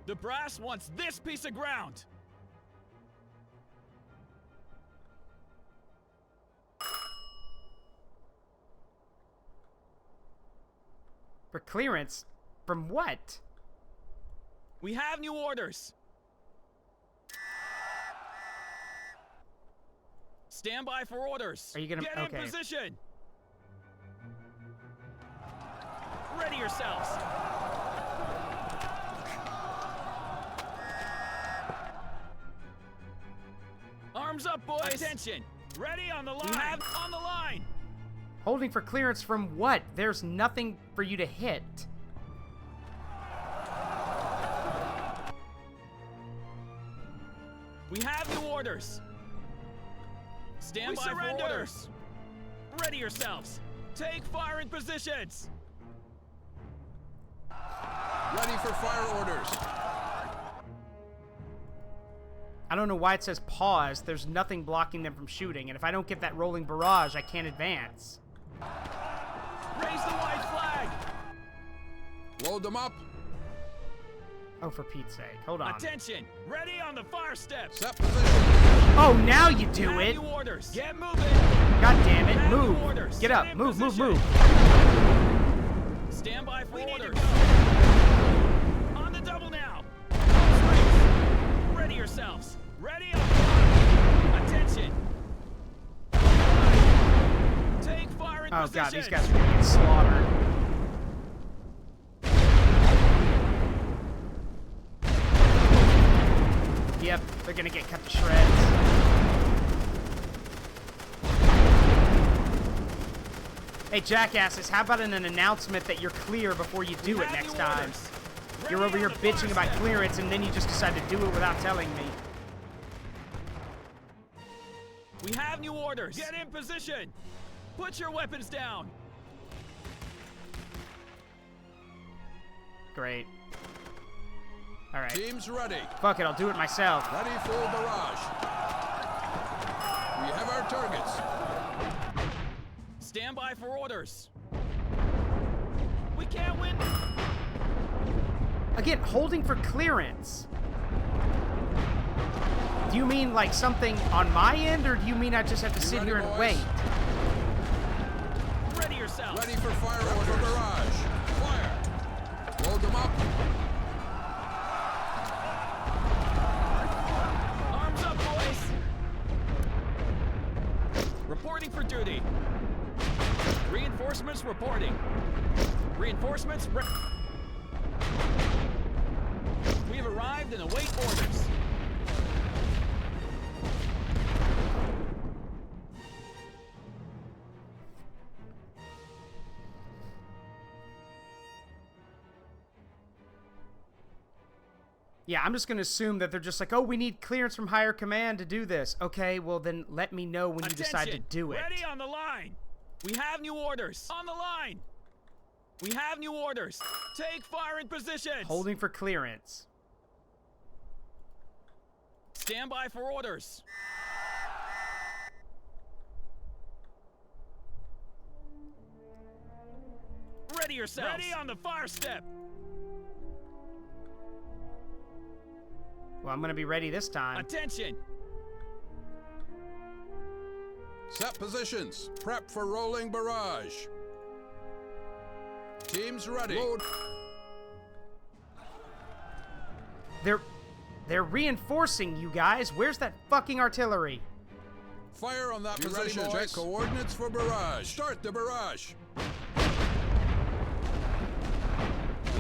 The brass wants this piece of ground. For clearance? From what? We have new orders. Stand by for orders. Are you gonna... Get okay. in position. Ready yourselves. Arms up, boys. Attention. Ready on the line. We have on the line. Holding for clearance from what? There's nothing for you to hit. We have new orders. Stand by for orders. Ready yourselves. Take firing positions. Ready for fire orders. I don't know why it says pause. There's nothing blocking them from shooting, and if I don't get that rolling barrage, I can't advance. Raise the white flag. Load them up. Oh, for Pete's sake. Hold on. Attention. Ready on the fire steps. Set position. Oh, now you do it. New orders. Get moving. God damn it. Have Move. new orders. Get up. Move, move, position. move. Stand by for orders. On the double now. Ready yourselves. Ready up. Attention. Take fire in Oh, position. God. These guys are going to get slaughtered. Yep, they're gonna get cut to shreds. Hey, jackasses, how about an announcement that you're clear before you do it next time? You're over here bitching about clearance, and then you just decide to do it without telling me. We have new orders. Get in position. Put your weapons down. Great. All right. Teams ready. Fuck it, I'll do it myself. Ready for barrage. We have our targets. Stand by for orders. We can't win. Again, holding for clearance. Do you mean like something on my end, or do you mean I just have to sit here and wait? Ready yourselves. Ready for fire order. Barrage. Fire. Load them up. Arms up, boys. Reporting for duty. Reinforcements reporting. Reinforcements. We have arrived and await orders. Yeah, I'm just going to assume that they're just like, oh, we need clearance from higher command to do this. Okay, well then let me know when you decide to do it. Ready on the line. We have new orders. On the line. We have new orders. Take firing positions. Holding for clearance. Stand by for orders. Ready yourselves. Ready on the fire step. Well, I'm going to be ready this time. Attention. Set positions. Prep for rolling barrage. Teams ready. Load. They're reinforcing you guys. Where's that fucking artillery? Fire on that position. Ready, check coordinates for barrage. Start the barrage. We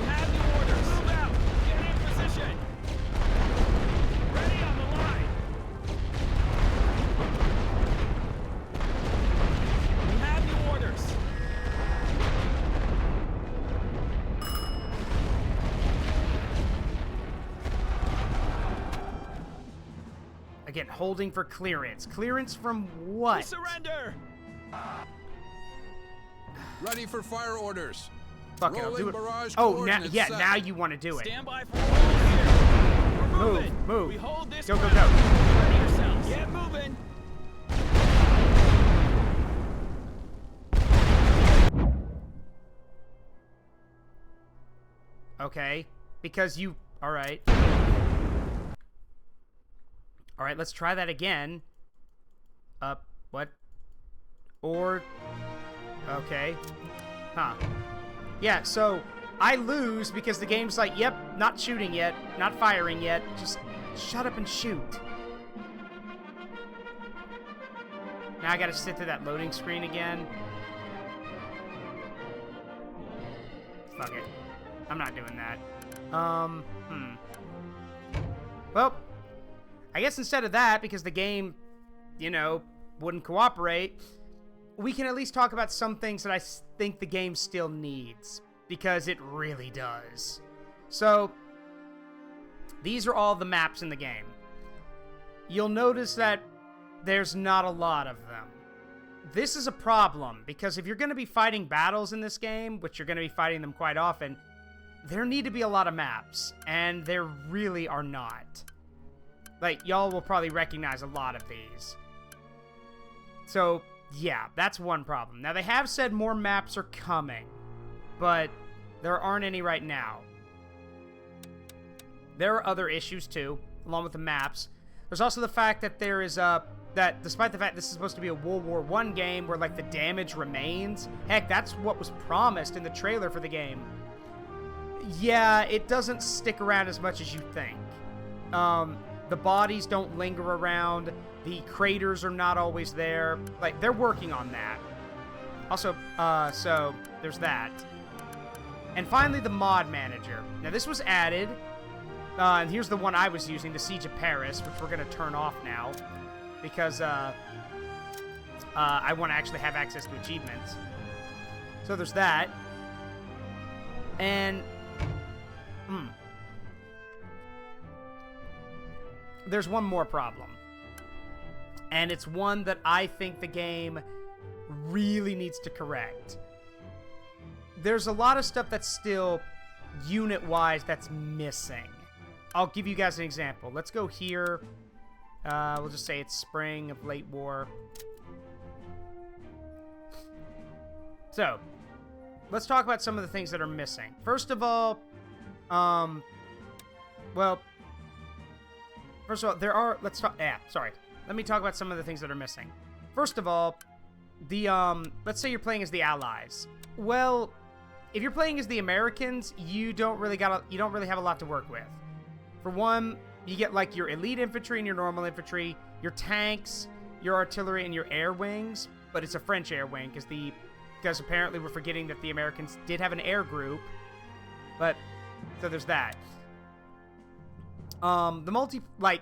have new orders. Move out. Get in position. Ready on the line. We have new orders. Again, holding for clearance. Clearance from what? We surrender. Ready for fire orders. Fuck it, I'll do it. Oh, now you want to do it. Stand by for orders here. We're moving. Move. We hold this Go. Ready yourselves. Get moving. Okay, because you... Alright. Alright, let's try that again. What? Or... Okay. Huh. Yeah, so I lose because the game's like, yep, not shooting yet, not firing yet, just shut up and shoot. Now I gotta sit through that loading screen again. Fuck it. I'm not doing that. Well, I guess instead of that, because the game, you know, wouldn't cooperate, we can at least talk about some things that I think the game still needs, because it really does. So, these are all the maps in the game. You'll notice that there's not a lot of them. This is a problem, because if you're going to be fighting battles in this game, which you're going to be fighting them quite often, there need to be a lot of maps, and there really are not. Like, y'all will probably recognize a lot of these. So, yeah, that's one problem. Now, they have said more maps are coming, but there aren't any right now. There are other issues, too, along with the maps. There's also the fact that there is that despite the fact this is supposed to be a World War I game where, like, the damage remains, heck, that's what was promised in the trailer for the game. Yeah, it doesn't stick around as much as you think. The bodies don't linger around. The craters are not always there. Like, they're working on that. Also, so, there's that. And finally, the mod manager. Now, this was added. And here's the one I was using, the Siege of Paris, which we're going to turn off now. Because, I want to actually have access to achievements. So there's that. And... There's one more problem. And it's one that I think the game really needs to correct. There's a lot of stuff that's still, unit-wise, that's missing. I'll give you guys an example. Let's go here. We'll just say it's spring of late war. So, let's talk about some of the things that are missing. First of all, there are, let me talk about some of the things that are missing. First of all, let's say you're playing as the Allies. Well, if you're playing as the Americans, you don't really have a lot to work with. For one, you get like your elite infantry and your normal infantry, your tanks, your artillery, and your air wings, but it's a French air wing because apparently we're forgetting that the Americans did have an air group. But so there's that.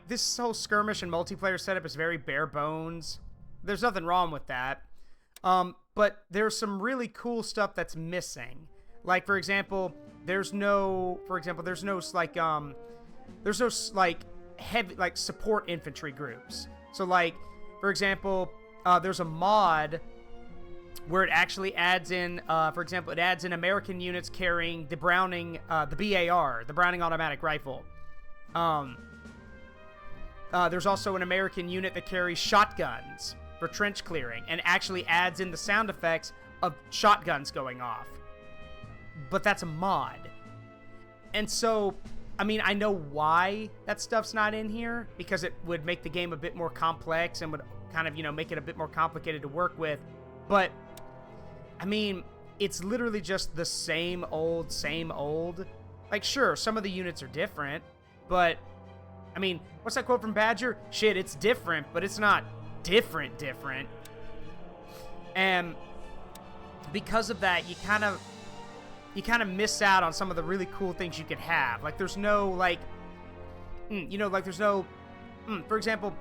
This whole skirmish and multiplayer setup is very bare bones. There's nothing wrong with that. But there's some really cool stuff that's missing. Like, for example, there's no, there's no like heavy like support infantry groups. So like, for example, there's a mod where it actually adds in, for example, it adds in American units carrying the Browning, the BAR, the Browning automatic rifle. There's also an American unit that carries shotguns for trench clearing and actually adds in the sound effects of shotguns going off. But that's a mod. And so, I mean, I know why that stuff's not in here, because it would make the game a bit more complex and would kind of, you know, make it a bit more complicated to work with. But, I mean, it's literally just the same old, same old. Like, sure, some of the units are different, but, I mean, what's that quote from Badger? Shit, it's different, but it's not different. And because of that, you kind of miss out on some of the really cool things you could have. Like, there's no, like, there's no, for example,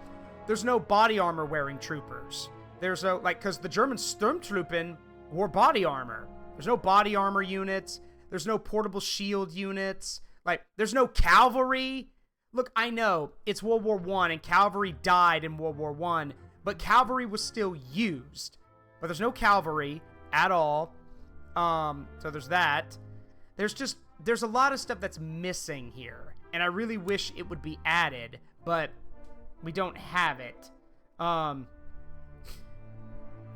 there's no body armor wearing troopers. There's no, like, because the German Sturmtruppen wore body armor. There's no body armor units. There's no portable shield units. Like, there's no cavalry. Look, I know it's World War I and cavalry died in World War I, but cavalry was still used. But there's no cavalry at all. So there's that. There's a lot of stuff that's missing here, and I really wish it would be added, but we don't have it.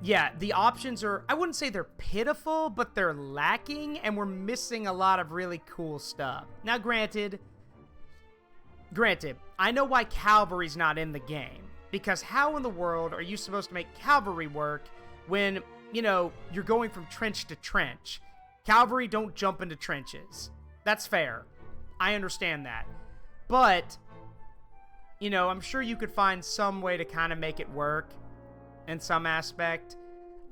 Yeah, the options are, I wouldn't say they're pitiful, but they're lacking, and we're missing a lot of really cool stuff. Now, granted, I know why cavalry's not in the game, because how in the world are you supposed to make cavalry work when, you know, you're going from trench to trench? Cavalry don't jump into trenches. That's fair. I understand that. But, you know, I'm sure you could find some way to kind of make it work in some aspect.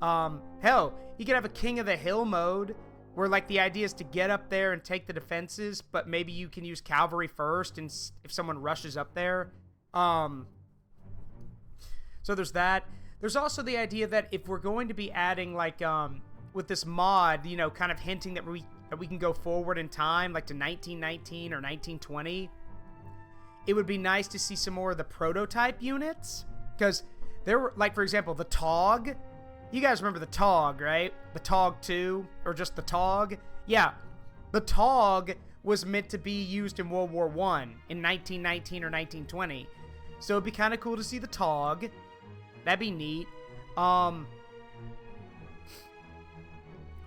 Hell, you could have a King of the Hill mode where, like, the idea is to get up there and take the defenses, but maybe you can use cavalry first and if someone rushes up there. So there's that. There's also the idea that if we're going to be adding, like, with this mod, you know, kind of hinting that we can go forward in time, like to 1919 or 1920, it would be nice to see some more of the prototype units. Because there were, like, for example, the TOG. You guys remember the TOG, right? The TOG 2, or just the TOG? Yeah, the TOG was meant to be used in World War I in 1919 or 1920. So it'd be kind of cool to see the TOG. That'd be neat.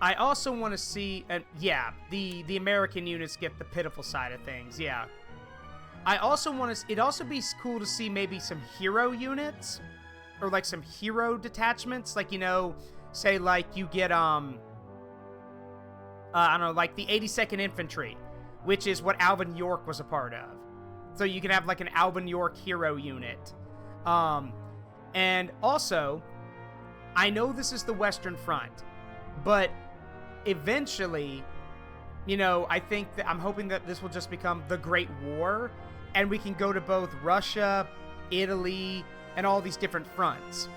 I also want to see, yeah, the American units get the pitiful side of things, yeah. I also want to, it'd also be cool to see maybe some hero units, or like some hero detachments, like, you know, say like you get, I don't know, like the 82nd Infantry, which is what Alvin York was a part of. So you can have like an Alvin York hero unit. And also, I know this is the Western Front, but eventually, you know, I think that I'm hoping that this will just become the Great War, and we can go to both Russia, Italy, and all these different fronts.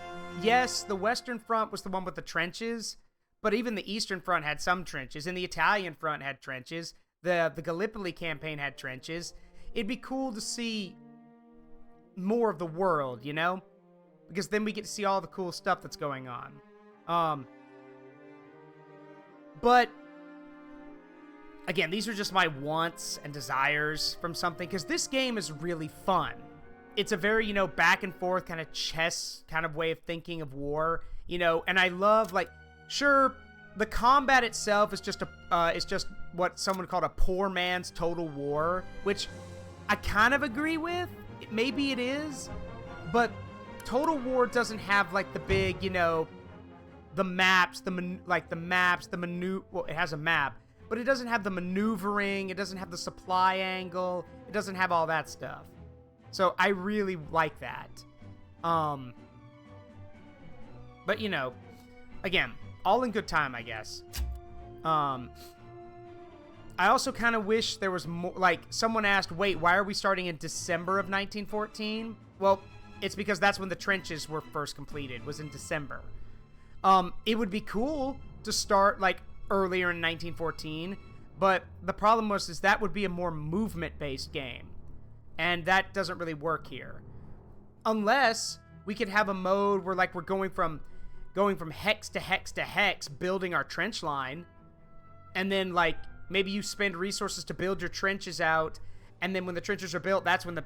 Yes, the Western Front was the one with the trenches, but even the Eastern Front had some trenches, and the Italian Front had trenches. The Gallipoli campaign had trenches. It'd be cool to see more of the world, you know? Because then we get to see all the cool stuff that's going on. But, again, these are just my wants and desires from something, because this game is really fun. It's a very, you know, back and forth kind of chess kind of way of thinking of war, you know, and I love, like, sure, the combat itself is just what someone called a poor man's Total War, which I kind of agree with. Maybe it is, but Total War doesn't have, like, the big, you know, the maps, well, it has a map, but it doesn't have the maneuvering, it doesn't have the supply angle, it doesn't have all that stuff. So I really like that. But, you know, again, all in good time, I guess. I also kind of wish there was more, like, someone asked, wait, why are we starting in December of 1914? Well, it's because that's when the trenches were first completed, was in December. It would be cool to start, like, earlier in 1914, but the problem is that would be a more movement-based game. And that doesn't really work here. Unless we could have a mode where, like, we're going from hex to hex to hex, building our trench line. And then, like, maybe you spend resources to build your trenches out. And then when the trenches are built, that's when the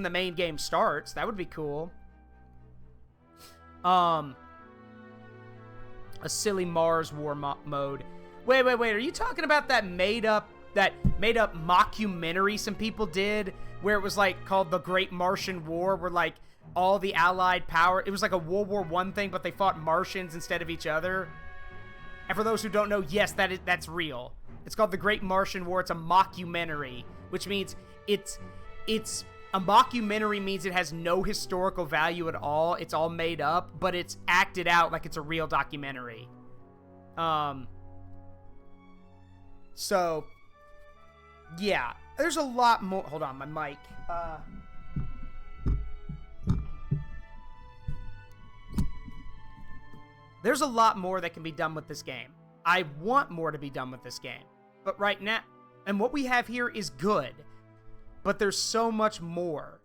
main game starts. That would be cool. A silly Mars War mode. Wait. Are you talking about that made up mockumentary some people did where it was like called The Great Martian War, where like all the allied power, it was like a World War I thing, but they fought Martians instead of each other? And for those who don't know, yes, that's real. It's called The Great Martian War. It's a mockumentary, which means it's a mockumentary means it has no historical value at all. It's all made up, but it's acted out like it's a real documentary. So, yeah. There's a lot more. Hold on, my mic. There's a lot more that can be done with this game. I want more to be done with this game. But right now, and what we have here is good. But there's so much more.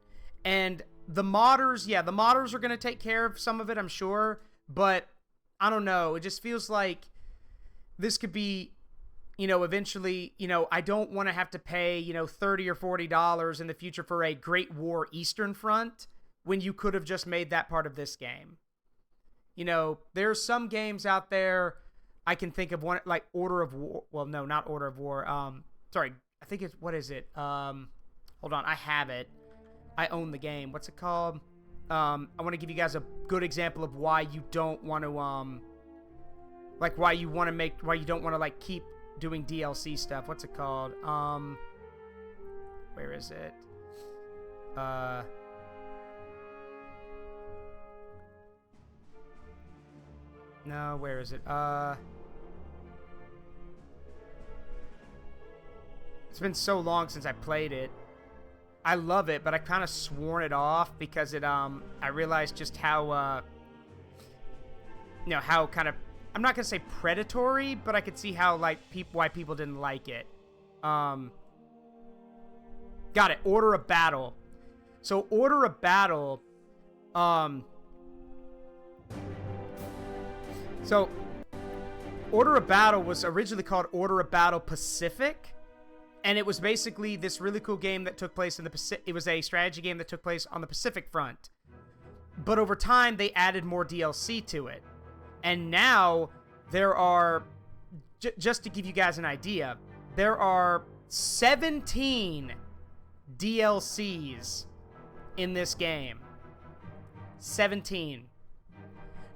And the modders, yeah, the modders are going to take care of some of it, I'm sure. But, I don't know. It just feels like this could be, eventually, I don't want to have to pay, $30 or $40 in the future for a Great War Eastern Front when you could have just made that part of this game. There's some games out there, I can think of one, like Order of War. Well, no, not Order of War. Sorry, I think it's, what is it? Hold on, I have it. I own the game. What's it called? I want to give you guys a good example of why you don't want to, why you don't want to, like, keep doing DLC stuff. What's it called? Where is it? No, where is it? It's been so long since I played it. I love it, but I kind of sworn it off because it, I realized just how, how kind of, I'm not going to say predatory, but I could see how, like, why people didn't like it. Got it. Order of Battle. So, Order of Battle, so, Order of Battle was originally called Order of Battle Pacific, and it was basically this really cool game that took place in the Pacific. It was a strategy game that took place on the Pacific Front. But over time, they added more DLC to it. And now, there are, just to give you guys an idea, there are 17 DLCs in this game. 17.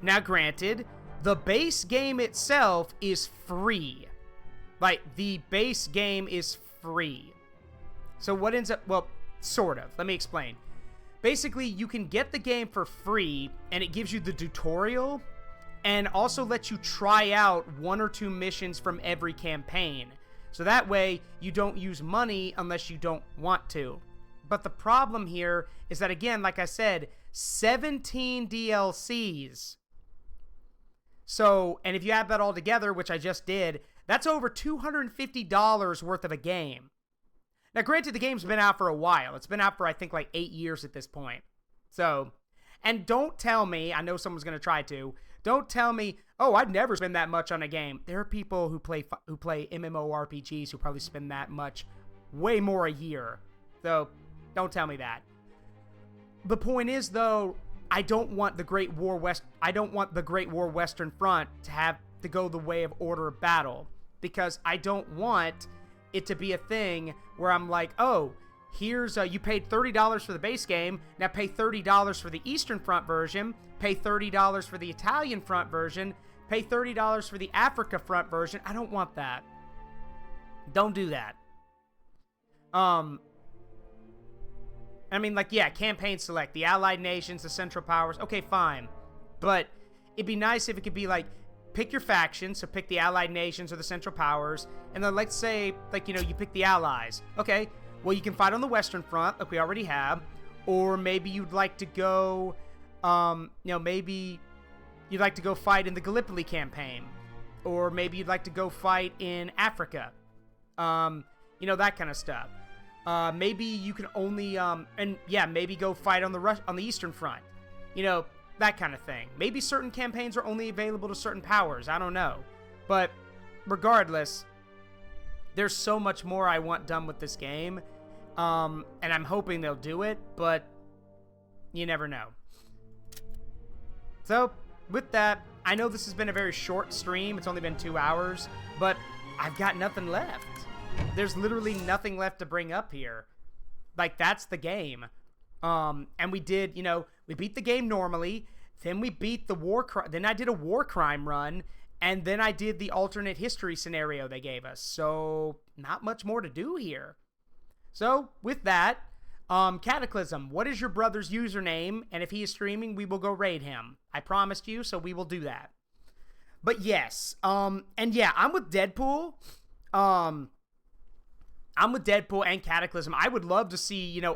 Now, granted, the base game itself is free. Like, the base game is free. So what ends up, well, sort of. Let me explain. Basically, you can get the game for free, and it gives you the tutorial, and also lets you try out 1 or 2 missions from every campaign. So that way, you don't use money unless you don't want to. But the problem here is that, again, like I said, 17 DLCs. So, and if you add that all together, which I just did, that's over $250 worth of a game. Now, granted, the game's been out for a while. It's been out for, I think, like 8 years at this point. So, and don't tell me, I know someone's going to try to, don't tell me, oh, I'd never spend that much on a game. There are people who play MMORPGs who probably spend that much, way more a year. So, don't tell me that. The point is, though, I don't want the Great War Western Front to have to go the way of Order of Battle, because I don't want it to be a thing where I'm like, oh, here's you paid $30 for the base game, now pay $30 for the Eastern Front version, pay $30 for the Italian Front version, pay $30 for the Africa Front version. I don't want that. Don't do that. I mean, like, yeah, campaign select, the Allied nations, the Central Powers, okay, fine. But it'd be nice if it could be, like, pick your faction, so pick the Allied nations or the Central Powers, and then let's say, like, you pick the Allies. Okay, well, you can fight on the Western Front, like we already have, or maybe you'd like to go, maybe you'd like to go fight in the Gallipoli campaign, or maybe you'd like to go fight in Africa, that kind of stuff. Maybe you can only, and yeah, maybe go fight on the Eastern Front. You know, that kind of thing. Maybe certain campaigns are only available to certain powers. I don't know. But regardless, there's so much more I want done with this game. And I'm hoping they'll do it, but you never know. So, with that, I know this has been a very short stream. It's only been 2 hours, but I've got nothing left. There's literally nothing left to bring up here. Like, that's the game. And we did, you know, we beat the game normally, then we beat the then I did a war crime run, and then I did the alternate history scenario they gave us. So, not much more to do here. So, with that, Cataclysm, what is your brother's username? And if he is streaming, we will go raid him. I promised you, so we will do that. But yes, and yeah, I'm with Deadpool. I'm with Deadpool and Cataclysm. I would love to see, you know,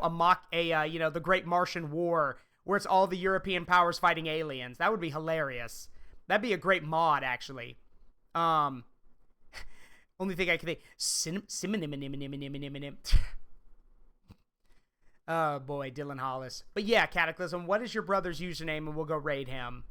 you know, the Great Martian War, where it's all the European powers fighting aliens. That would be hilarious. That'd be a great mod, actually. Only thing I can think, oh boy, Dylan Hollis. But yeah, Cataclysm, what is your brother's username, and we'll go raid him.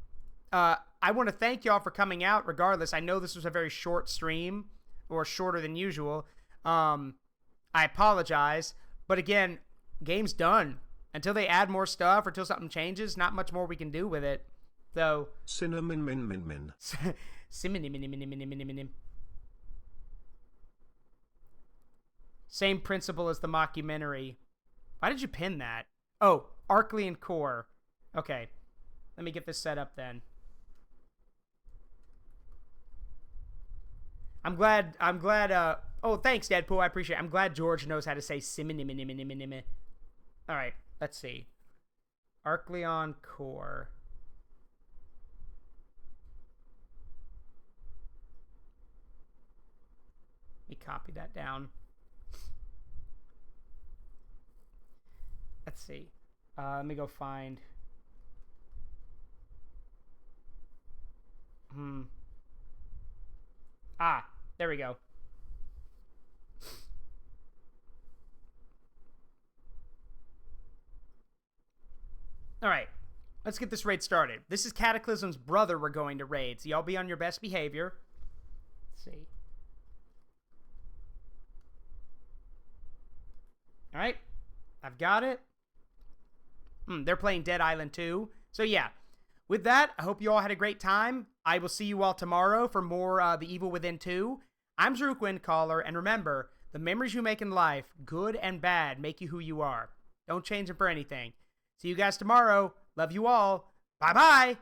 I want to thank y'all for coming out. Regardless, I know this was a very short stream, or shorter than usual. I apologize, but again, game's done. Until they add more stuff or until something changes, not much more we can do with it. So cinnamon min min min. Same principle as the mockumentary. Why did you pin that? Oh, Arclean Core. Okay. Let me get this set up then. I'm glad, oh, thanks, Deadpool, I appreciate it. I'm glad George knows how to say siminiminiminiminimin. Alright, let's see. Arcleon Core. Let me copy that down. Let's see. Let me go find. Ah, there we go. All right, let's get this raid started. This is Cataclysm's brother we're going to raid, so y'all be on your best behavior. Let's see. All right, I've got it. They're playing Dead Island 2. So yeah, with that, I hope you all had a great time. I will see you all tomorrow for more The Evil Within 2. I'm Zaruk Windcaller, and remember, the memories you make in life, good and bad, make you who you are. Don't change them for anything. See you guys tomorrow. Love you all. Bye-bye.